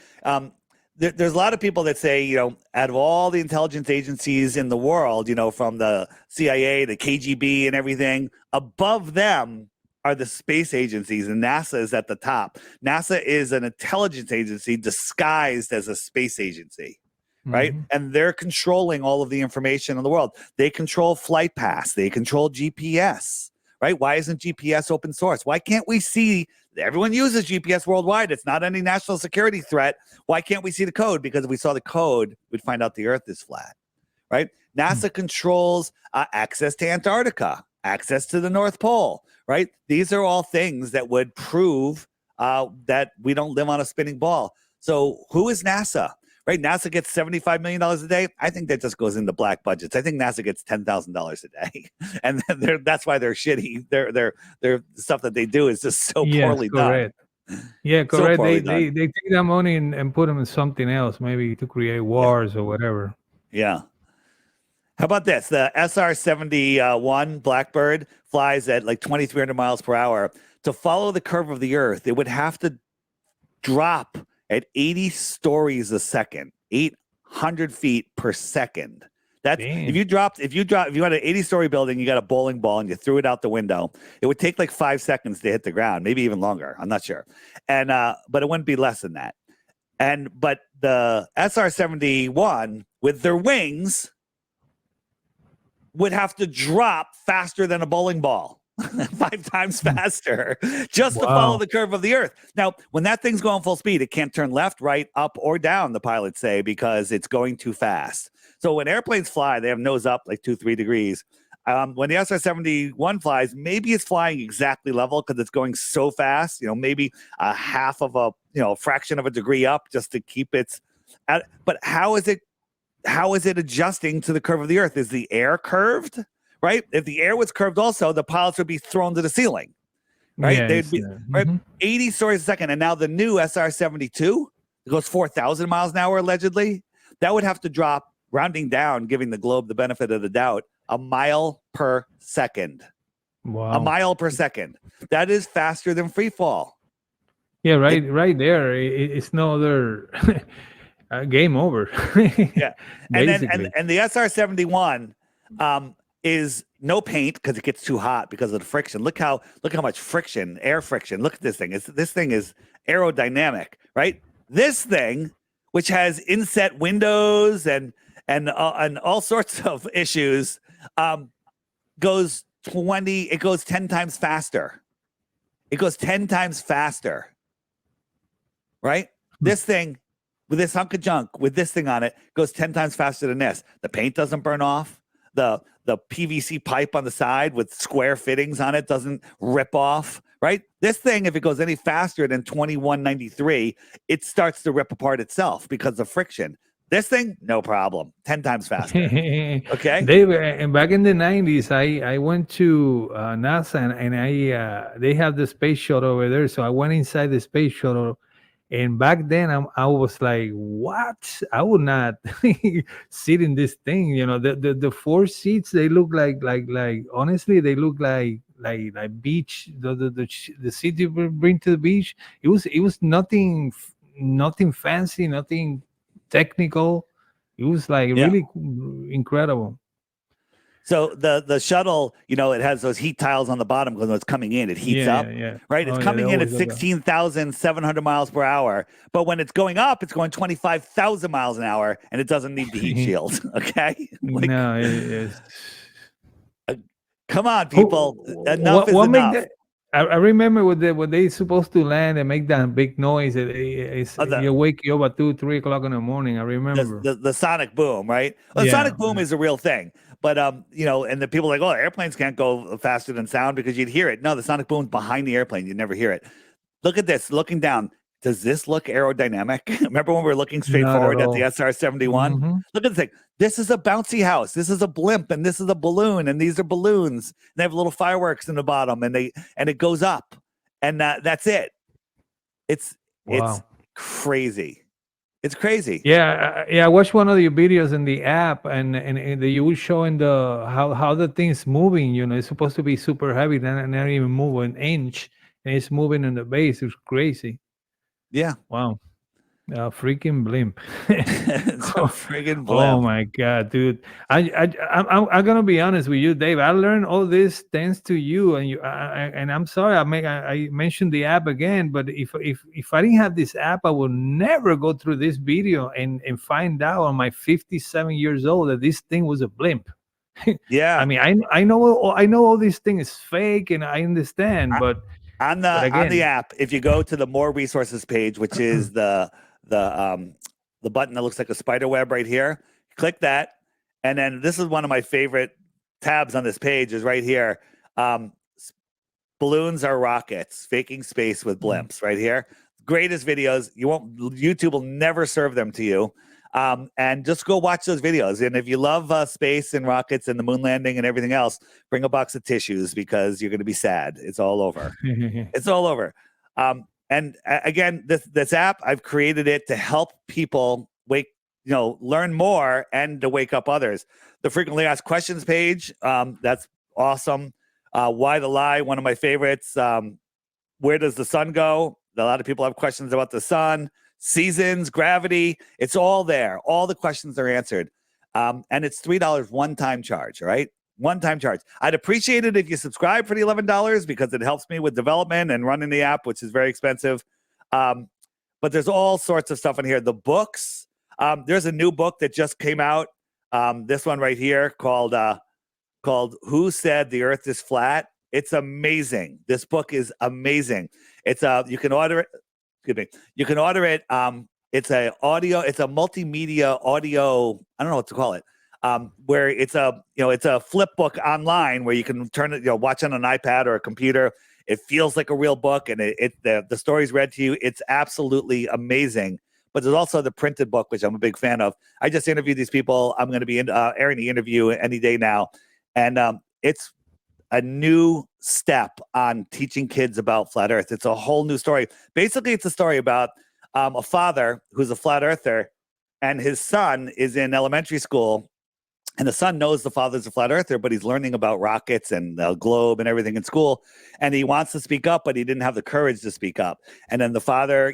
There's a lot of people that say, you know, out of all the intelligence agencies in the world, you know, from the CIA, the KGB, and everything, above them are the space agencies, and NASA is at the top. NASA is an intelligence agency disguised as a space agency. Right. And they're controlling all of the information in the world. They control Flight Pass. They control GPS. Right. Why isn't GPS open source? Why can't we see? Everyone uses GPS worldwide. It's not any national security threat. Why can't we see the code? Because if we saw the code, we'd find out the Earth is flat. Right. NASA controls access to Antarctica, access to the North Pole. Right. These are all things that would prove that we don't live on a spinning ball. So who is NASA? Right, NASA gets $75 million a day. I think that just goes into black budgets. I think NASA gets $10,000 a day, and that's why they're shitty. Their stuff that they do is just so poorly done. Yeah, correct. So they take that money and put them in something else, maybe to create wars or whatever. Yeah. How about this? The SR-71 Blackbird flies at like 2,300 miles per hour. To follow the curve of the Earth, it would have to drop at 80 stories a second, 800 feet per second. That's if you had an 80-story building, you got a bowling ball and you threw it out the window, it would take like 5 seconds to hit the ground, maybe even longer. I'm not sure. And but it wouldn't be less than that. But the SR-71 with their wings would have to drop faster than a bowling ball. 5 times faster just to follow the curve of the Earth. Now, when that thing's going full speed, it can't turn left, right, up, or down, the pilots say, because it's going too fast. So when airplanes fly, they have nose up like 2-3 degrees. When the SR-71 flies, maybe it's flying exactly level because it's going so fast, you know, maybe a half of a, you know, fraction of a degree up just to keep its. But how is it adjusting to the curve of the Earth? Is the air curved? Right? If the air was curved also, the pilots would be thrown to the ceiling. Right? Yes, They'd be right, 80 stories a second. And now the new SR-72, it goes 4,000 miles an hour, allegedly. That would have to drop, rounding down, giving the globe the benefit of the doubt, a mile per second. Wow. A mile per second. That is faster than free fall. Yeah, right there. It's no other game over. Yeah. And the SR-71 is no paint because it gets too hot because of the friction. Look how much friction, air friction. Look at this thing. This thing is aerodynamic, right? This thing, which has inset windows and all sorts of issues, goes 10 times faster. It goes 10 times faster, right? This thing, with this hunk of junk, with this thing on it, goes 10 times faster than this. The paint doesn't burn off. The PVC pipe on the side with square fittings on it doesn't rip off, right? This thing, if it goes any faster than 2193, it starts to rip apart itself because of friction. This thing, no problem. 10 times faster. Okay. Dave, and back in the 90s, I went to NASA and they have the space shuttle over there. So I went inside the space shuttle. And back then, I was like, what? I would not sit in this thing. You know, the four seats, they look like honestly, they look like beach. The seat you bring to the beach. It was nothing fancy, nothing technical. It was like Yeah. really incredible. So the shuttle, you know, it has those heat tiles on the bottom because when it's coming in, it heats up, right? It's coming in at 16,700 miles per hour. But when it's going up, it's going 25,000 miles an hour, and it doesn't need the heat shield. Okay. Like, No, it's come on, people. Enough is enough. I remember when they supposed to land and make that big noise. You wake you up at 2-3 o'clock in the morning. I remember the sonic boom, right? Well, the sonic boom is a real thing. But you know, and the people are like, oh, airplanes can't go faster than sound because you'd hear it. No, the sonic boom's behind the airplane. You'd never hear it. Look at this. Looking down. Does this look aerodynamic? Remember when we were looking straight forward at the SR-71? Mm-hmm. Look at this thing. This is a bouncy house. This is a blimp, and this is a balloon, and these are balloons. And they have little fireworks in the bottom, and it goes up, and that's it. It's crazy. It's crazy. Yeah. I watched one of your videos in the app, and you were showing how the thing's moving. You know, it's supposed to be super heavy, then not even move an inch, and it's moving in the base. It's crazy. Yeah. Wow. Freaking blimp. It's a freaking blimp. Oh my God, dude. I'm gonna be honest with you, Dave. I learned all this thanks to you, and I'm sorry I mentioned the app again, but if I didn't have this app, I would never go through this video and find out on my 57 years old that this thing was a blimp. Yeah. I mean, I know all these things is fake, and I understand, but on the app, if you go to the more resources page, which is the button that looks like a spider web right here, click that, and then this is one of my favorite tabs on this page is right here. Balloons are rockets, faking space with blimps. Right here, greatest videos. YouTube will never serve them to you. And just go watch those videos. And if you love space and rockets and the moon landing and everything else, bring a box of tissues because you're going to be sad. It's all over. It's all over. And again, this app, I've created it to help people learn more and to wake up others. The frequently asked questions page, that's awesome. Why the lie? One of my favorites. Where does the sun go? A lot of people have questions about the sun. Seasons, gravity, it's all there. All the questions are answered. And it's $3 one-time charge, all right? One-time charge. I'd appreciate it if you subscribe for the $11 because it helps me with development and running the app, which is very expensive. But there's all sorts of stuff in here. The books, there's a new book that just came out. This one right here called Who Said the Earth is Flat? It's amazing. This book is amazing. It's you can order it. You can order it. It's a multimedia audio. I don't know what to call it. Where it's a flip book online where you can turn it, watch on an iPad or a computer. It feels like a real book, and the story's read to you. It's absolutely amazing. But there's also the printed book, which I'm a big fan of. I just interviewed these people. I'm going to be airing the interview any day now, and it's a new step on teaching kids about flat Earth. It's a whole new story. Basically, it's a story about a father who's a flat earther, and his son is in elementary school, and the son knows the father's a flat earther, but he's learning about rockets and the globe and everything in school, and he wants to speak up, but he didn't have the courage to speak up. And then the father,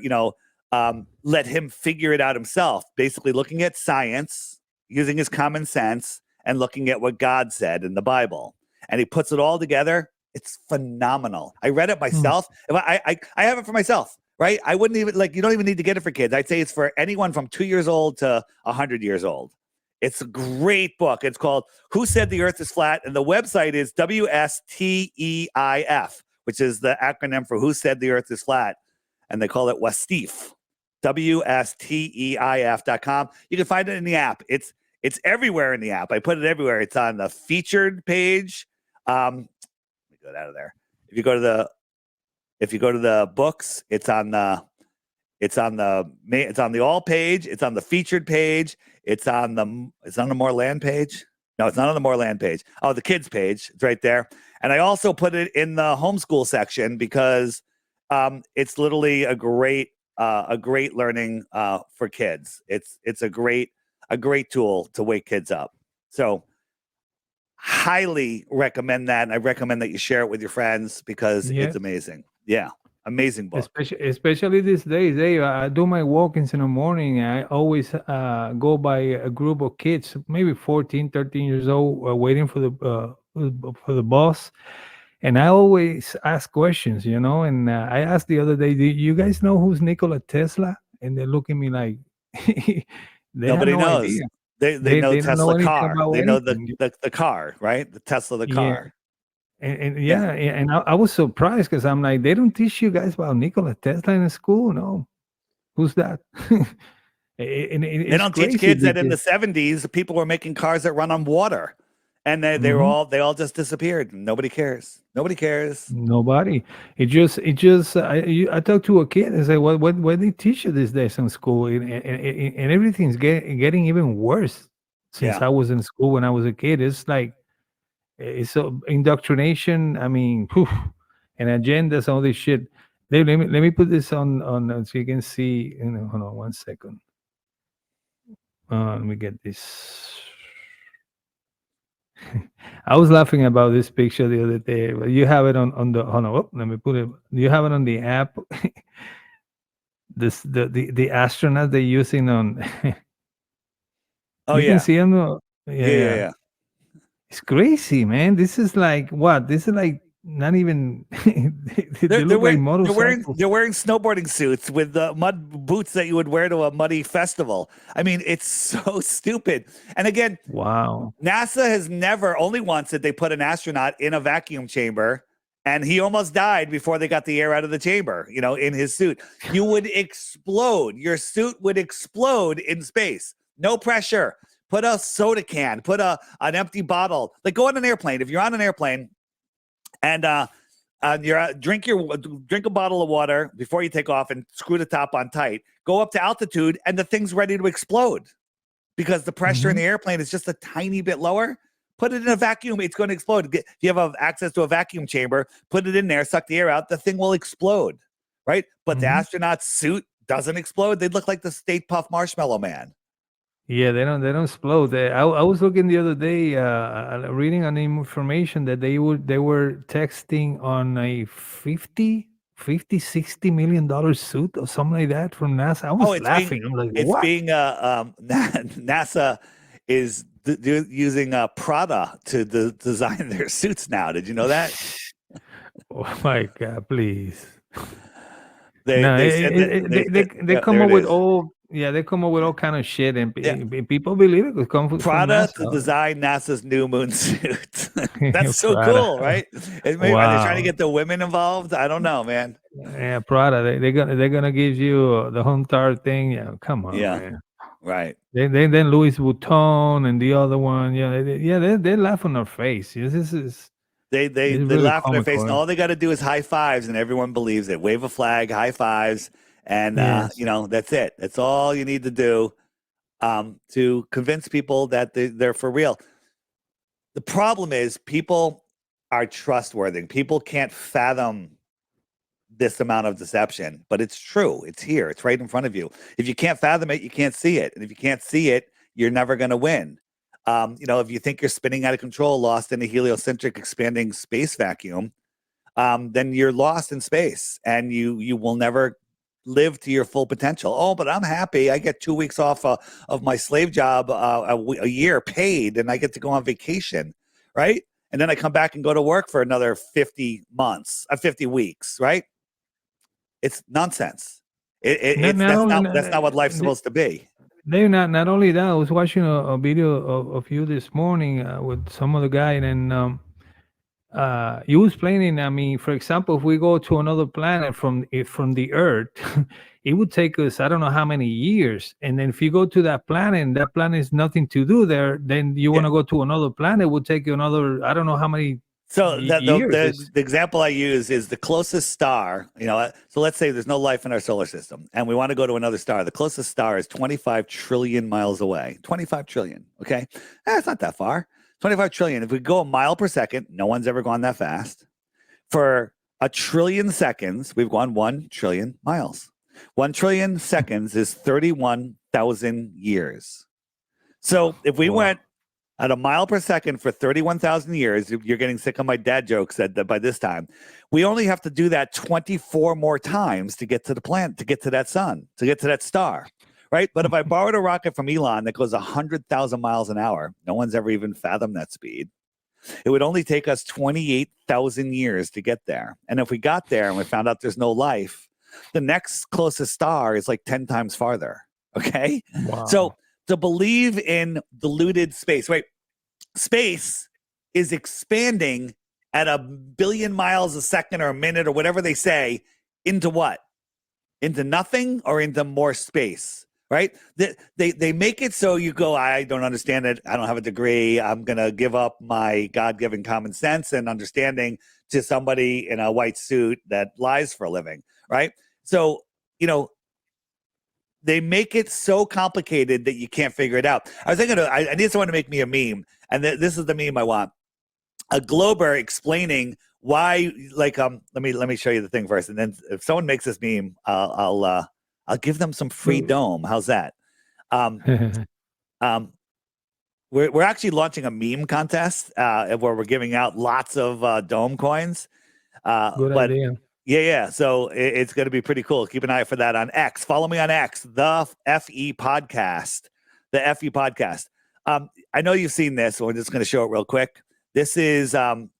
let him figure it out himself, basically looking at science, using his common sense, and looking at what God said in the Bible. And he puts it all together. It's phenomenal. I read it myself. I have it for myself, right? I wouldn't even you don't even need to get it for kids. I'd say it's for anyone from 2 years old to 100 years old. It's a great book. It's called Who Said the Earth is Flat? And the website is WSTEIF, which is the acronym for Who Said the Earth is Flat. And they call it WSTEIF, WSTEIF.com. You can find it in the app. It's everywhere in the app. I put it everywhere. It's on the featured page. Let me get out of there. If you go to the books, it's on the It's on the all page. It's on the featured page. It's on the More Land page. No, it's not on the More Land page. Oh, the kids page. It's right there. And I also put it in the homeschool section because it's literally a great learning for kids. It's a great tool to wake kids up. So highly recommend that. And I recommend that you share it with your friends because it's amazing. Yeah. Amazing book. Especially these days. I do my walk-ins in the morning. I always go by a group of kids, maybe 14, 13 years old, waiting for the bus. And I always ask questions, and I asked the other day, do you guys know who's Nikola Tesla? And they look at me like, nobody knows. Idea. They know Tesla car. They know the car, right? The Tesla, the car. And I was surprised because I'm like, they don't teach you guys about Nikola Tesla in school? No. Who's that? They don't teach kids that in the 70s, people were making cars that run on water. And they all just disappeared. Nobody cares. Nobody. It just. I talked to a kid and say, what they teach you these days in school, and everything's getting even worse since I was in school when I was a kid. It's like it's indoctrination. I mean, and agendas, all this shit. Let me put this on so you can see. Hold on 1 second. Let me get this. I was laughing about this picture the other day. But you have it on the. Hold on, let me put it. You have it on the app. The astronaut they're using on. Oh, you can see them. Yeah. It's crazy, man. This is like what? This is like not even. They're wearing snowboarding suits with the mud boots that you would wear to a muddy festival. I mean, it's so stupid. And again, wow. NASA has only once did they put an astronaut in a vacuum chamber, and he almost died before they got the air out of the chamber. In his suit, you would explode. Your suit would explode in space. No pressure. Put a soda can. Put an empty bottle. Like go on an airplane. If you're on an airplane. And drink a bottle of water before you take off and screw the top on tight. Go up to altitude and the thing's ready to explode because the pressure in the airplane is just a tiny bit lower. Put it in a vacuum, it's going to explode. If you have access to a vacuum chamber, put it in there, suck the air out, the thing will explode, right? But the astronaut's suit doesn't explode. They look like the Stay Puft Marshmallow Man. Yeah, they don't explode. I was looking the other day, reading on information that they were texting on a $50, $60 million suit or something like that from NASA. I was laughing. I'm like, what? NASA is using Prada to design their suits now. Did you know that? Oh my God, please. They come up with all. Yeah, they come up with all kind of shit, and people believe it. Come from Prada to design NASA's new moon suit. That's so cool, right? Are they trying to get the women involved? I don't know, man. Yeah, Prada. They're gonna give you the whole entire thing. Yeah, come on, man. Right. Then Louis Vuitton and the other one. They laugh on their face. This is. They really laugh on their face, and all they got to do is high fives, and everyone believes it. Wave a flag, high fives. And, that's it. That's all you need to do to convince people that they're for real. The problem is people are trustworthy. People can't fathom this amount of deception, but it's true. It's here. It's right in front of you. If you can't fathom it, you can't see it. And if you can't see it, you're never going to win. If you think you're spinning out of control, lost in a heliocentric expanding space vacuum, then you're lost in space and you will never live to your full potential. Oh, but I'm happy. I get 2 weeks off of my slave job a year paid, and I get to go on vacation, right? And then I come back and go to work for another 50 weeks, right? It's nonsense. That's not what life's supposed to be. Not only that, I was watching a video of you this morning with some other guy, and you was explaining, I mean, for example, if we go to another planet from the Earth, it would take us, I don't know how many years. And then if you go to that planet and that planet is nothing to do there, then you want to go to another planet, it would take you another, I don't know how many So years. the example I use is the closest star, so let's say there's no life in our solar system and we want to go to another star. The closest star is 25 trillion miles away. 25 trillion. Okay. It's not that far. 25 trillion. If we go a mile per second, no one's ever gone that fast. For a trillion seconds, we've gone 1 trillion miles. 1 trillion seconds is 31,000 years. So if we went at a mile per second for 31,000 years, you're getting sick of my dad jokes that by this time, we only have to do that 24 more times to get to the planet, to get to that sun, to get to that star, right? But if I borrowed a rocket from Elon that goes 100,000 miles an hour, no one's ever even fathomed that speed. It would only take us 28,000 years to get there. And if we got there and we found out there's no life, the next closest star is like 10 times farther. Okay. Wow. So to believe in diluted space, right? Space is expanding at 1 billion miles a second or a minute or whatever they say into what? Into nothing or into more space, right? They make it so you go, I don't understand it. I don't have a degree. I'm going to give up my God-given common sense and understanding to somebody in a white suit that lies for a living, right? So, they make it so complicated that you can't figure it out. I was thinking, I need someone to make me a meme, and this is the meme I want: a glober explaining why. Like, let me show you the thing first, and then if someone makes this meme, I'll give them some free dome. How's that? We're actually launching a meme contest where we're giving out lots of dome coins. Good idea. Yeah. So it's going to be pretty cool. Keep an eye out for that on X. Follow me on X, the FE Podcast. The FE Podcast. I know you've seen this, so we're just going to show it real quick. This is Mount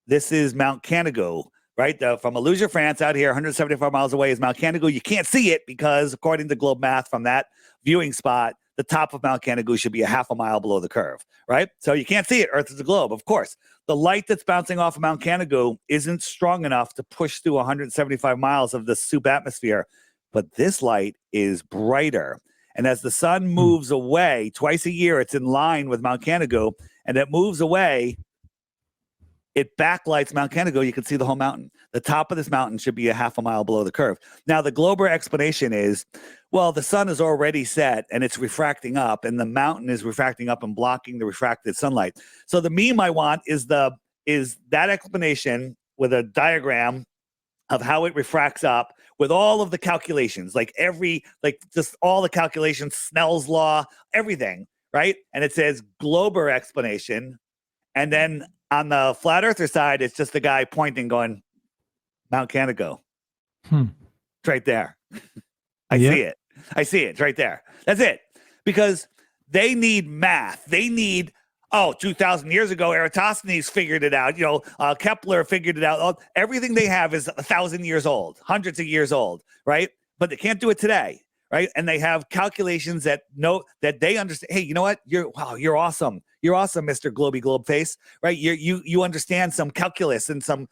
Canigou, right? From Aluja, France, out here, 174 miles away is Mount Canigou. You can't see it because, according to Globe Math, from that viewing spot, the top of Mount Canigou should be a half a mile below the curve, right? So you can't see it. Earth is a globe, of course. The light that's bouncing off of Mount Canigou isn't strong enough to push through 175 miles of the soup atmosphere, but this light is brighter. And as the sun moves away twice a year, it's in line with Mount Canigou, and it moves away, it backlights Mount Canigou. You can see the whole mountain. The top of this mountain should be a half a mile below the curve. Now, the Glober explanation is, well, the sun is already set and it's refracting up, and the mountain is refracting up and blocking the refracted sunlight. So the meme I want is that explanation with a diagram of how it refracts up with all of the calculations, just all the calculations, Snell's law, everything, right? And it says Glober explanation, and then on the flat earther side, it's just the guy pointing, going, Mount Canigou. It's right there. I see it. It's right there. That's it. Because they need math. They need, 2,000 years ago, Eratosthenes figured it out. Kepler figured it out. Everything they have is 1,000 years old, hundreds of years old, right? But they can't do it today. Right. And they have calculations that they understand. Hey, you know what? You're awesome. You're awesome, Mr. Globy Globe Face. Right. You understand some calculus and some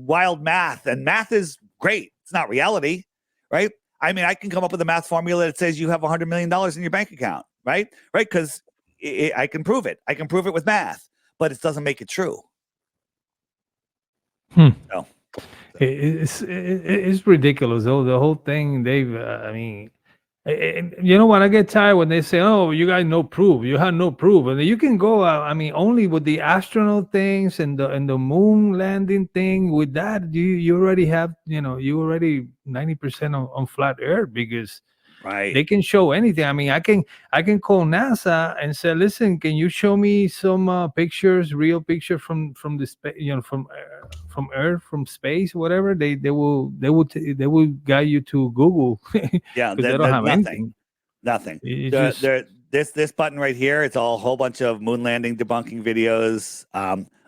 wild math, and math is great. It's not reality. Right. I mean, I can come up with a math formula that says you have $100 million in your bank account. Right. Right. Because I can prove it. I can prove it with math, but it doesn't make it true. So. It's ridiculous, though. The whole thing, Dave. I mean, you know what? I get tired when they say, "Oh, you got no proof. You have no proof." And you can go. I mean, only with the astronaut things and the moon landing thing. With that, you already have. You already 90% on flat Earth, because right, they can show anything. I mean, I can call NASA and say, "Listen, can you show me some pictures, real picture from the space, from Earth, from space, whatever." They will guide you to Google. Yeah, because they don't have anything. Nothing. This button right here, it's a whole bunch of moon landing debunking videos.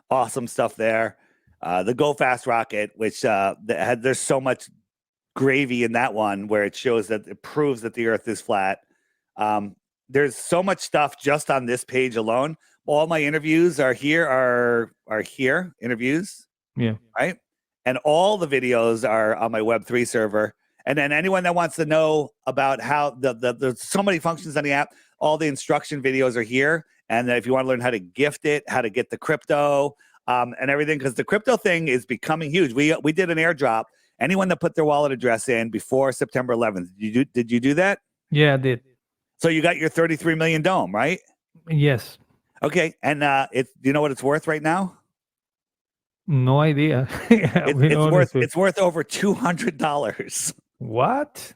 Awesome stuff there. The Go Fast rocket, which there's so much gravy in that one, where it shows that it proves that the Earth is flat. There's so much stuff just on this page alone. All my interviews are here. Interviews. Yeah. Right. And all the videos are on my Web3 server. And then anyone that wants to know about how there's so many functions on the app, all the instruction videos are here. And if you want to learn how to gift it, how to get the crypto, and everything, because the crypto thing is becoming huge. We did an airdrop. Anyone that put their wallet address in before September 11th, did you do that? Yeah, I did. So you got your 33 million dome, right? Yes. Okay, and do you know what it's worth right now? No idea. I'll be honest with- It's worth over $200. What?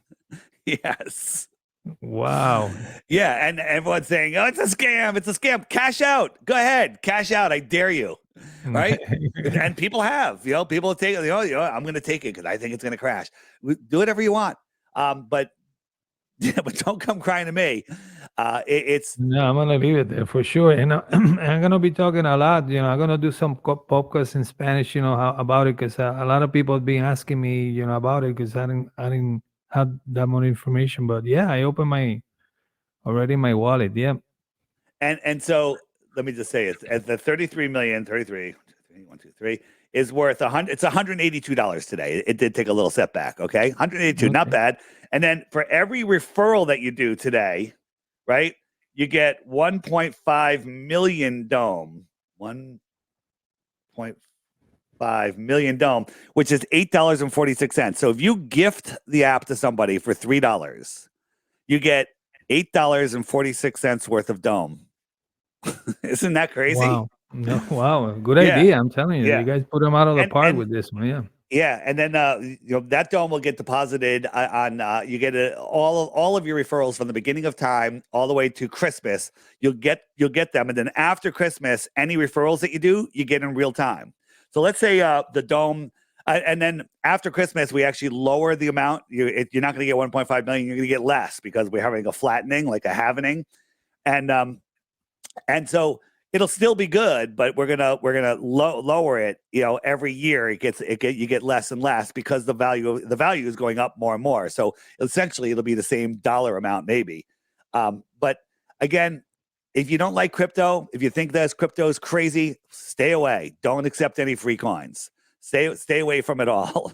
Yes. Wow. Yeah, and everyone's saying, "Oh, it's a scam! It's a scam! Cash out! Go ahead, cash out! I dare you!" Right? And people have, people take, I'm going to take it because I think it's going to crash. Do whatever you want, but but don't come crying to me. It's No, I'm gonna leave it there for sure, and I'm gonna be talking a lot. I'm gonna do some podcasts in Spanish. About it because a lot of people have been asking me, about it because I didn't have that much information. But yeah, I opened my wallet. Yeah. And so let me just say it. At the 33 million, 1, 2, 3 is worth it's $182 today. It did take a little setback. Okay. 182, not bad. And then for every referral that you do today, right, you get 1.5 million dome, 1.5 million dome, which is $8.46. So if you gift the app to somebody for $3, you get $8.46 worth of dome. Isn't that crazy? Wow. No, wow. Good idea. I'm telling you, you guys put them out of the park with this one. Yeah. Yeah, and then that dome will get deposited on. You get all of your referrals from the beginning of time all the way to Christmas. You'll get them, and then after Christmas, any referrals that you do, you get in real time. So let's say the dome, and then after Christmas, we actually lower the amount. You're not going to get 1.5 million. You're going to get less because we're having a flattening, like a halvening, and so it'll still be good, but we're gonna lower it. Every year you get less and less because the value is going up more and more. So essentially, it'll be the same dollar amount, maybe. But again, if you don't like crypto, if you think that crypto is crazy, stay away. Don't accept any free coins. Stay away from it all.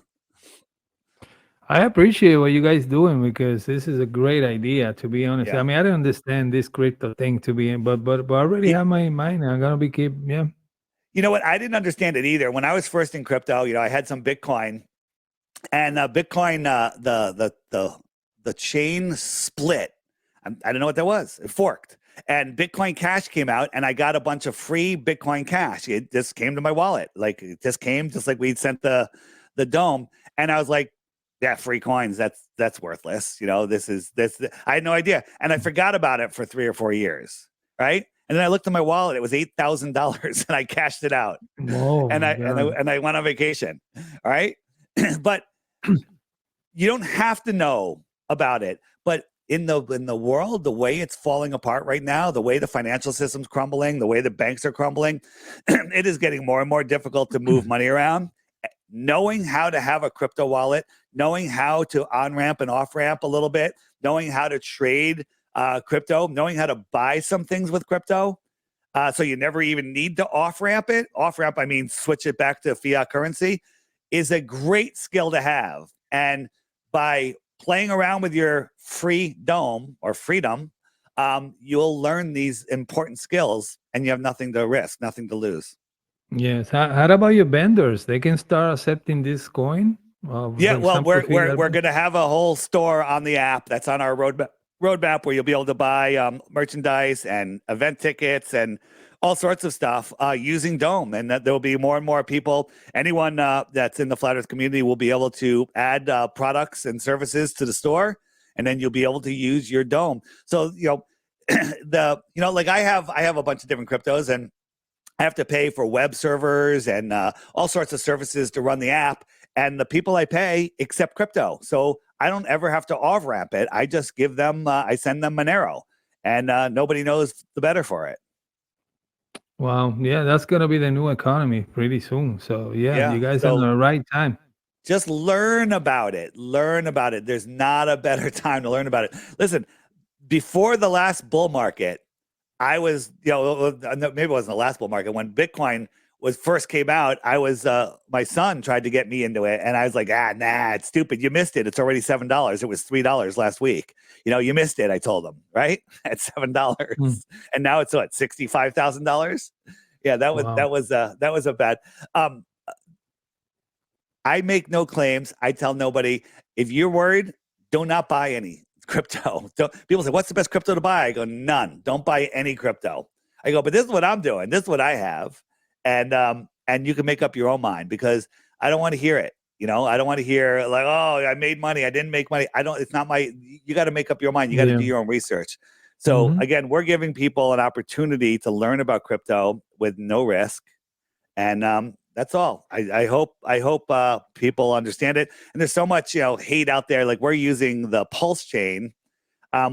I appreciate what you guys doing because this is a great idea. To be honest, Yeah. I mean, I don't understand this crypto thing but I already have my mind. I'm gonna be yeah. You know what? I didn't understand it either. When I was first in crypto, I had some Bitcoin, and Bitcoin, the chain split. I didn't know what that was. It forked, and Bitcoin Cash came out, and I got a bunch of free Bitcoin Cash. It just came to my wallet, like it just came, just like we'd sent the dome, and I was like, yeah, free coins. That's worthless. I had no idea, and I forgot about it for 3 or 4 years, right? And then I looked at my wallet; it was $8,000, and I cashed it out. Whoa, and I went on vacation. All right, but you don't have to know about it. But in the world, the way it's falling apart right now, the way the financial system's crumbling, the way the banks are crumbling, it is getting more and more difficult to move money around. Knowing how to have a crypto wallet, knowing how to on-ramp and off-ramp a little bit, knowing how to trade crypto, knowing how to buy some things with crypto, so you never even need to off-ramp it. Off-ramp, I mean switch it back to fiat currency, is a great skill to have. And by playing around with your free dome or freedom, you'll learn these important skills, and you have nothing to risk, nothing to lose. Yes. How about your vendors? They can start accepting this coin. Yeah, well, we're going to have a whole store on the app that's on our roadmap where you'll be able to buy merchandise and event tickets and all sorts of stuff using Dome, and that there will be more and more people. Anyone that's in the Flat Earth community will be able to add products and services to the store, and then you'll be able to use your Dome. So like I have a bunch of different cryptos, and I have to pay for web servers and all sorts of services to run the app. And the people I pay accept crypto. So I don't ever have to off-ramp it. I just give them, I send them Monero. And nobody knows the better for it. Wow. Yeah, that's going to be the new economy pretty soon. So yeah, you guys are in the right time. Just learn about it. Learn about it. There's not a better time to learn about it. Listen, before the last bull market, I was, maybe it wasn't the last bull market. When Bitcoin first came out, I was, my son tried to get me into it, and I was like, nah, it's stupid. You missed it. It's already $7. It was $3 last week. You missed it. I told him, right? At $7, and now it's what, $65,000. Yeah, that was Wow. that was a bad. I make no claims. I tell nobody. If you're worried, do not buy any crypto. People say, "What's the best crypto to buy?" I go, "None. Don't buy any crypto." I go, "But this is what I'm doing. This is what I have," and you can make up your own mind because I don't want to hear it. You know, I don't want to hear like, "Oh, I made money. I didn't make money." I don't. It's not my. You got to make up your mind. You got to Yeah. do your own research. So Mhm. again, we're giving people an opportunity to learn about crypto with no risk. And that's all. I hope people understand it. And there's so much hate out there. Like we're using the Pulse chain,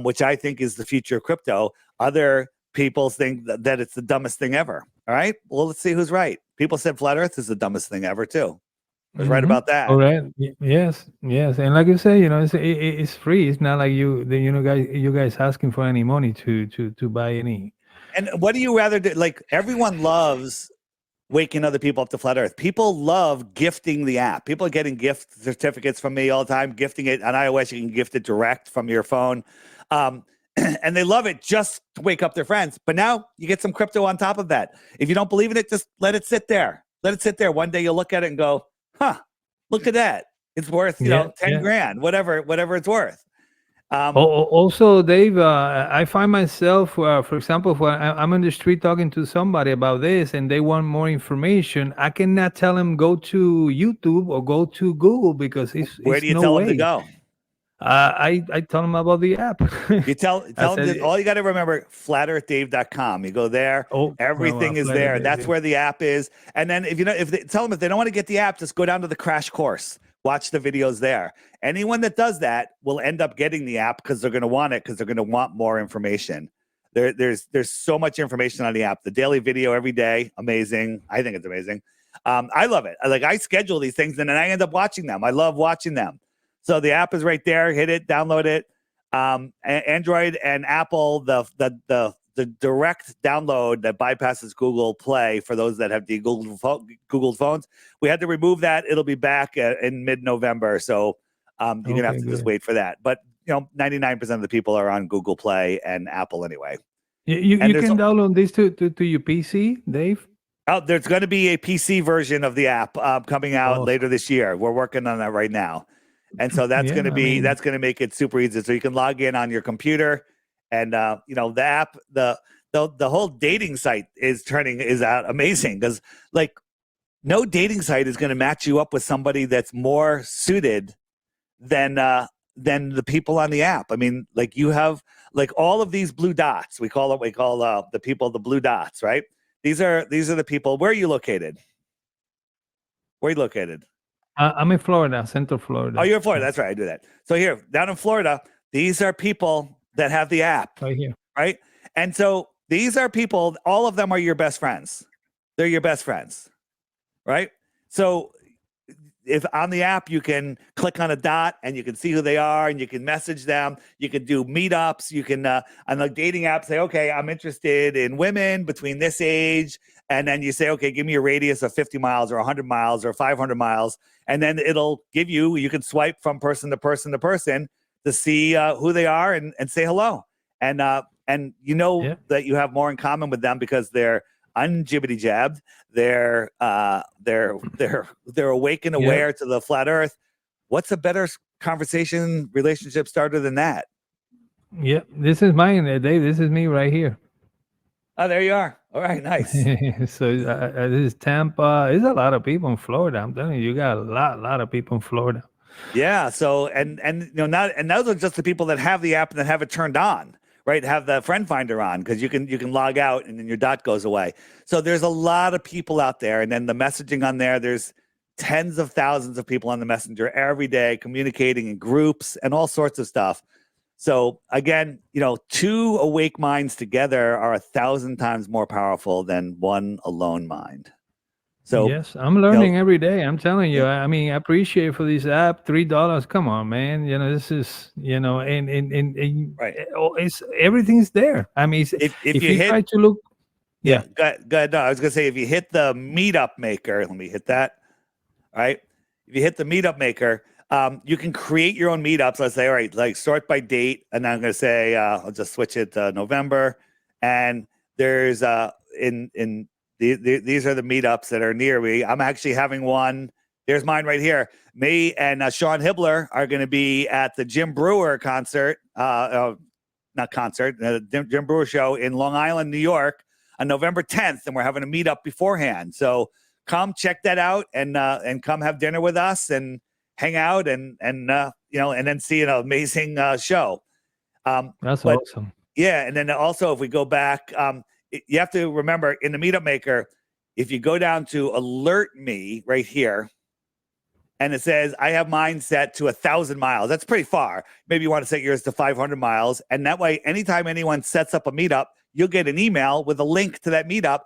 which I think is the future of crypto. Other people think that it's the dumbest thing ever. All right. Well, let's see who's right. People said flat Earth is the dumbest thing ever too. I was right about that. Correct. Yes, yes, and like you say, it's free. It's not like you guys asking for any money to buy any. And what do you rather do? Like everyone loves waking other people up to flat Earth. People love gifting the app. People are getting gift certificates from me all the time, gifting it on iOS. You can gift it direct from your phone. And they love it just to wake up their friends. But now you get some crypto on top of that. If you don't believe in it, just let it sit there. Let it sit there. One day you'll look at it and go, huh, look at that. It's worth, 10 grand, whatever it's worth. Also, Dave, I find myself, for example, when I'm on the street talking to somebody about this and they want more information, I cannot tell them go to YouTube or go to Google because Where it's do you no tell them to way. go? I tell them about the app. You tell them that all you got to remember, flatearthdave.com. You go there, everything is there. That's where the app is. And then tell them if they don't want to get the app, just go down to the crash course. Watch the videos there. Anyone that does that will end up getting the app because they're going to want it because they're going to want more information. There's so much information on the app. The daily video every day, amazing. I think it's amazing. I love it. I schedule these things and then I end up watching them. I love watching them. So the app is right there. Hit it, download it. Android and Apple, the direct download that bypasses Google Play for those that have the Google phones. We had to remove that. It'll be back in mid-November. So you're gonna have to just wait for that. But 99% of the people are on Google Play and Apple anyway. You can download this to your PC, Dave. Oh, there's going to be a PC version of the app coming out later this year. We're working on that right now. And so that's going to that's going to make it super easy. So you can log in on your computer and, the app, the whole dating site is out amazing because no dating site is going to match you up with somebody that's more suited than the people on the app. I mean, you have all of these blue dots. We call the people the blue dots, right? These are the people. Where are you located? Where are you located? I'm in Florida, Central Florida. Oh, you're in Florida. That's right. I do that. So here, down in Florida, these are people that have the app. Right here. Right? And so these are people, all of them are your best friends. They're your best friends. Right? So if on the app, you can click on a dot and you can see who they are and you can message them. You can do meetups. You can, on the dating app, say, okay, I'm interested in women between this age. And then you say, okay, give me a radius of 50 miles or 100 miles or 500 miles. And then it'll give you can swipe from person to person to person to see who they are and say hello. And that you have more in common with them because they're unjibbity jabbed. They're awake and aware to the flat Earth. What's a better conversation relationship starter than that? Yeah, this is mine, Dave. This is me right here. Oh, there you are. All right, nice. So this is Tampa. There's a lot of people in Florida. I'm telling you, you got a lot of people in Florida. Yeah. So and those are just the people that have the app and that have it turned on. Right, have the friend finder on because you can log out and then your dot goes away. So there's a lot of people out there, and then the messaging on there's tens of thousands of people on the messenger every day communicating in groups and all sorts of stuff. So again, two awake minds together are 1,000 times more powerful than one alone mind. So yes, I'm learning every day. I'm telling you. I mean, I appreciate for this app. $3. Come on, man. This is and right. It's everything's there. I mean, if you try to look, go ahead. No, I was gonna say if you hit the Meetup Maker, let me hit that. All right. If you hit the Meetup Maker, you can create your own meetups. Let's say, all right, sort by date, and I'm gonna say I'll just switch it to November, and there's in these are the meetups that are near me. I'm actually having one. Here's mine right here. Me and Sean Hibbler are going to be at the Jim Brewer concert, not concert, Jim Brewer show in Long Island, New York on November 10th. And we're having a meetup beforehand. So come check that out and come have dinner with us and hang out and then see an amazing show. That's awesome. Yeah. And then also if we go back, you have to remember in the Meetup Maker, if you go down to alert me right here, and it says, I have mine set to 1,000 miles. That's pretty far. Maybe you want to set yours to 500 miles. And that way, anytime anyone sets up a meetup, you'll get an email with a link to that meetup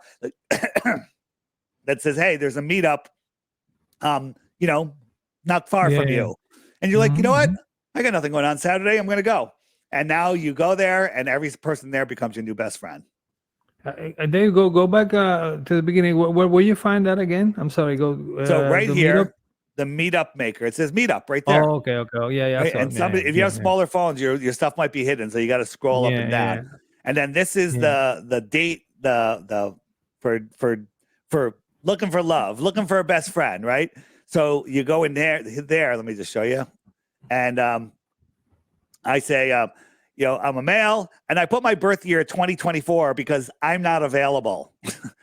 that says, hey, there's a meetup, not far from you. And you're like, you know what? I got nothing going on Saturday. I'm going to go. And now you go there and every person there becomes your new best friend. And then go back to the beginning. Where you find that again? I'm sorry. So right here, the Meetup Maker. It says Meetup right there. Oh, okay. Oh, yeah. Right? And if you have smaller phones, your stuff might be hidden, so you got to scroll up and down. Yeah. And then this is the date for looking for love, looking for a best friend, right? So you go in there. Let me just show you. And I say, I'm a male, and I put my birth year 2024 because I'm not available.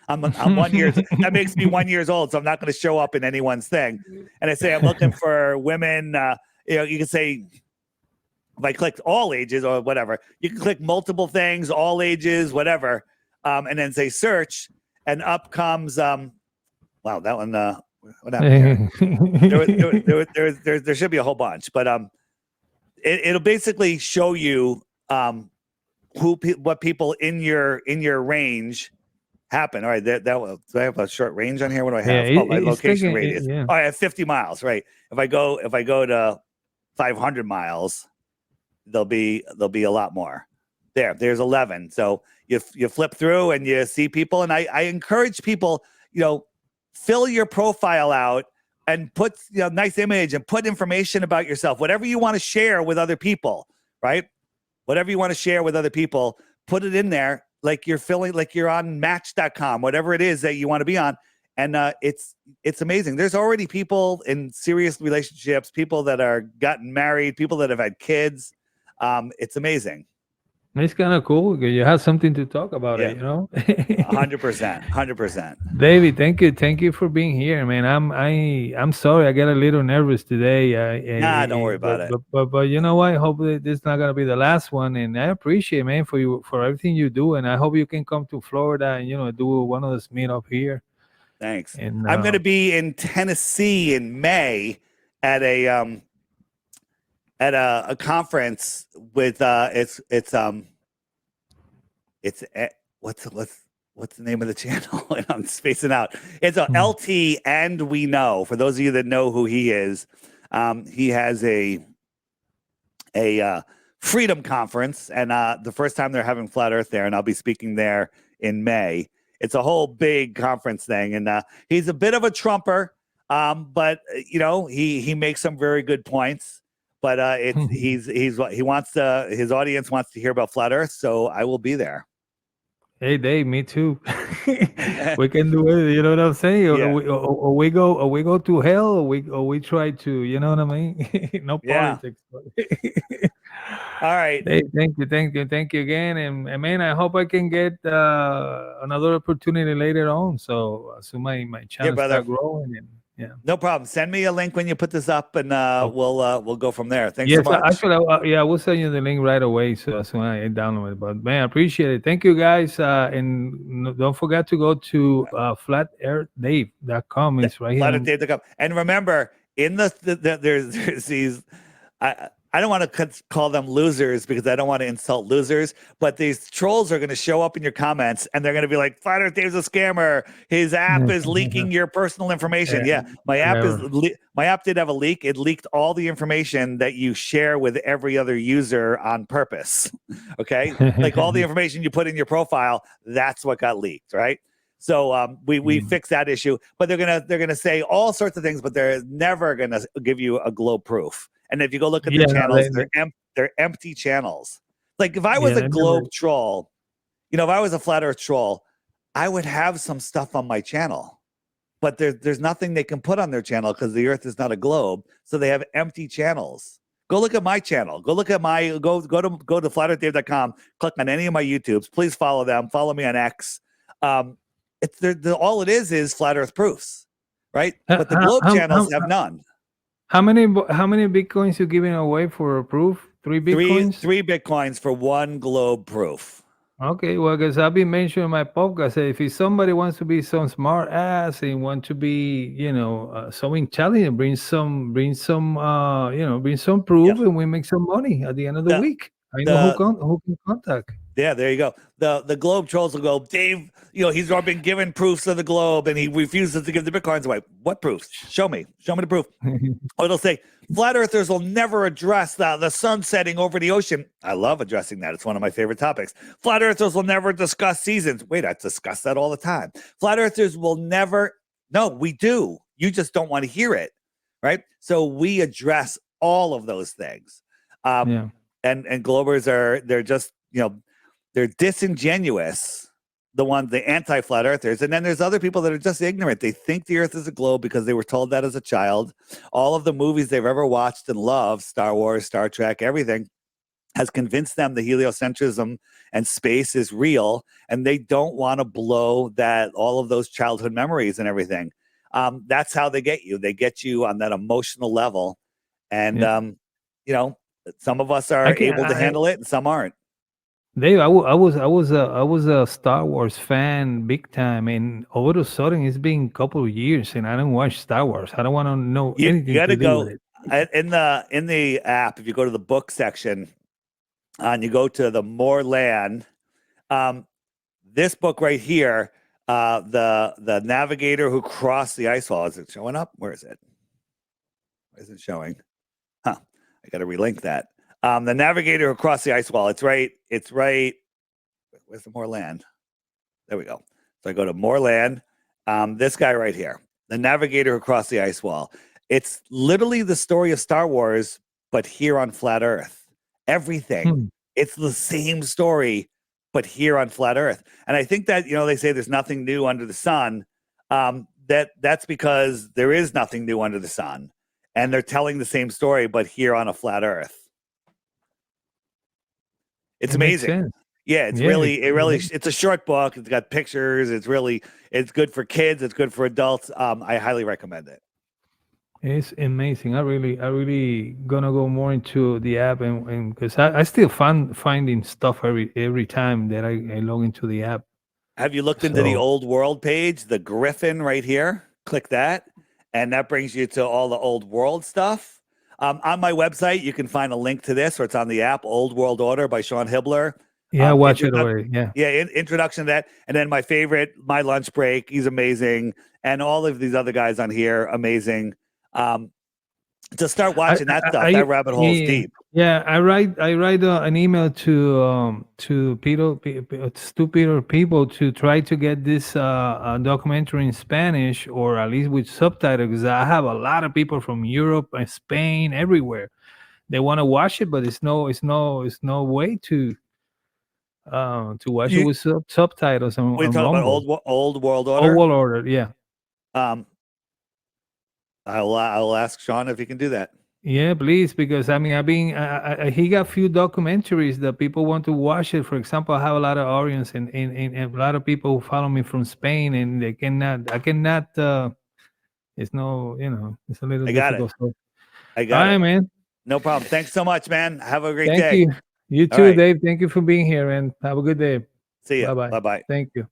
I'm 1 year. That makes me 1 year old, so I'm not going to show up in anyone's thing. And I say I'm looking for women. You can say if I clicked all ages or whatever. You can click multiple things, all ages, whatever, and then say search, and up comes. Wow, that one. What happened here? There should be a whole bunch, but it'll basically show you what people in your range happen. All right, do I have a short range on here? What do I have? My location radius. Oh, I have 50 miles. Right. If I go to 500 miles, there'll be a lot more. There's 11. So you flip through and you see people, and I encourage people, fill your profile out and put nice image and put information about yourself, whatever you want to share with other people, right? Whatever you want to share with other people, put it in there like you're feeling like you're on Match.com, whatever it is that you want to be on. And it's amazing. There's already people in serious relationships, people that are gotten married, people that have had kids. It's amazing. It's kind of cool because you have something to talk about it, 100%. David, thank you for being here, man. I'm sorry I got a little nervous today. Don't worry about it. But you know what? Hopefully this is not gonna be the last one. And I appreciate, man, for everything you do. And I hope you can come to Florida and do one of those meetup here. Thanks. And I'm gonna be in Tennessee in May at a conference with what's the name of the channel? I'm spacing out. It's a LT and We Know. For those of you that know who he is, he has a freedom conference, and the first time they're having Flat Earth there, and I'll be speaking there in May. It's a whole big conference thing, and he's a bit of a Trumper, but he makes some very good points. But his audience wants to hear about Flat Earth, so I will be there. Hey, Dave, me too. We can do it. You know what I'm saying? Yeah. Or we go to hell, or we try to. You know what I mean? No politics. All right. Hey, thank you again, and man, I hope I can get another opportunity later on. So my channel start growing and. Yeah. No problem. Send me a link when you put this up, and we'll go from there. Thanks so much. Actually, we'll send you the link right away. So as soon as I download it. But man, I appreciate it. Thank you, guys. And don't forget to go to flatearthdave.com. It's right here. Flatearthdave.com. And remember, in there's these. I don't want to call them losers because I don't want to insult losers, but these trolls are going to show up in your comments and they're going to be like, Flat Earth Dave's a scammer. His app is leaking your personal information. Yeah, my app did have a leak. It leaked all the information that you share with every other user on purpose. Okay, like all the information you put in your profile, that's what got leaked, right? So we fixed that issue, but they're gonna say all sorts of things, but they're never gonna give you a glow proof. And if you go look at the channels, they're empty channels. Like if I was a globe troll, if I was a Flat Earth troll, I would have some stuff on my channel, but there's nothing they can put on their channel because the Earth is not a globe. So they have empty channels. Go look at my channel. Go look at my go to flatearthdave.com. Click on any of my YouTubes. Please follow them. Follow me on X. It's all it is Flat Earth proofs, right? But the globe channels have none. How many Bitcoins you giving away for a proof? 3 Bitcoins? Three Bitcoins for one globe proof. Okay, well, because I've been mentioning in my podcast, if somebody wants to be some smart ass and want to be, so intelligent, bring some proof, and we make some money at the end of the week. I know who can contact. Yeah, there you go. The globe trolls will go, Dave, he's already been given proofs of the globe and he refuses to give the Bitcoins away. What proofs? Show me the proof. Or it'll say, flat earthers will never address the sun setting over the ocean. I love addressing that. It's one of my favorite topics. Flat earthers will never discuss seasons. Wait, I discuss that all the time. Flat earthers will never. No, we do. You just don't want to hear it, right? So we address all of those things. And globers they're just, they're disingenuous, the anti-flat earthers. And then there's other people that are just ignorant. They think the earth is a globe because they were told that as a child. All of the movies they've ever watched and loved, Star Wars, Star Trek, everything, has convinced them the heliocentrism and space is real. And they don't want to blow all of those childhood memories and everything. That's how they get you. They get you on that emotional level. And, some of us are able to handle it and some aren't. Dave, I was a Star Wars fan big time, and all of a sudden it's been a couple of years, and I don't watch Star Wars. I don't want to know anything. You got to go with it. in the app. If you go to the book section, and you go to the More Land, this book right here, the navigator who crossed the ice wall. Is it showing up? Where is it? Where is it showing? I got to relink that. The navigator who crossed the ice wall. It's right. Where's the More Land? There we go. So I go to More Land. This guy right here, the navigator who crossed the ice wall. It's literally the story of Star Wars, but here on flat Earth. Everything. It's the same story, but here on flat Earth. And I think that, they say there's nothing new under the sun. That's because there is nothing new under the sun. And they're telling the same story, but here on a flat Earth. It's amazing. Yeah, it's it's a short book. It's got pictures. It's good for kids. It's good for adults. I highly recommend it. It's amazing. I really gonna go more into the app and because I still finding stuff every time that I log into the app. Have you looked into the Old World page? The Griffin right here. Click that, and that brings you to all the Old World stuff. On my website, you can find a link to this, or it's on the app, Old World Order by Sean Hibbler. Yeah, watch it already. Yeah, introduction to that. And then my favorite, My Lunch Break. He's amazing. And all of these other guys on here, amazing. To start watching that stuff, that rabbit hole's deep. Yeah, I write an email to Peter people to try to get this documentary in Spanish, or at least with subtitles, because I have a lot of people from Europe and Spain, everywhere. They want to watch it, but it's no way to watch it with subtitles. We're talking about Old World Order. Old World Order, yeah. I'll ask Sean if he can do that. Yeah, please, because he got a few documentaries that people want to watch it. For example, I have a lot of audience and a lot of people who follow me from Spain, and I cannot. It's no, it's a little difficult. I got it, man. No problem. Thanks so much, man. Have a great day. Thank you. You too, Dave. Thank you for being here, and have a good day. See you. Bye-bye. Bye-bye. Thank you.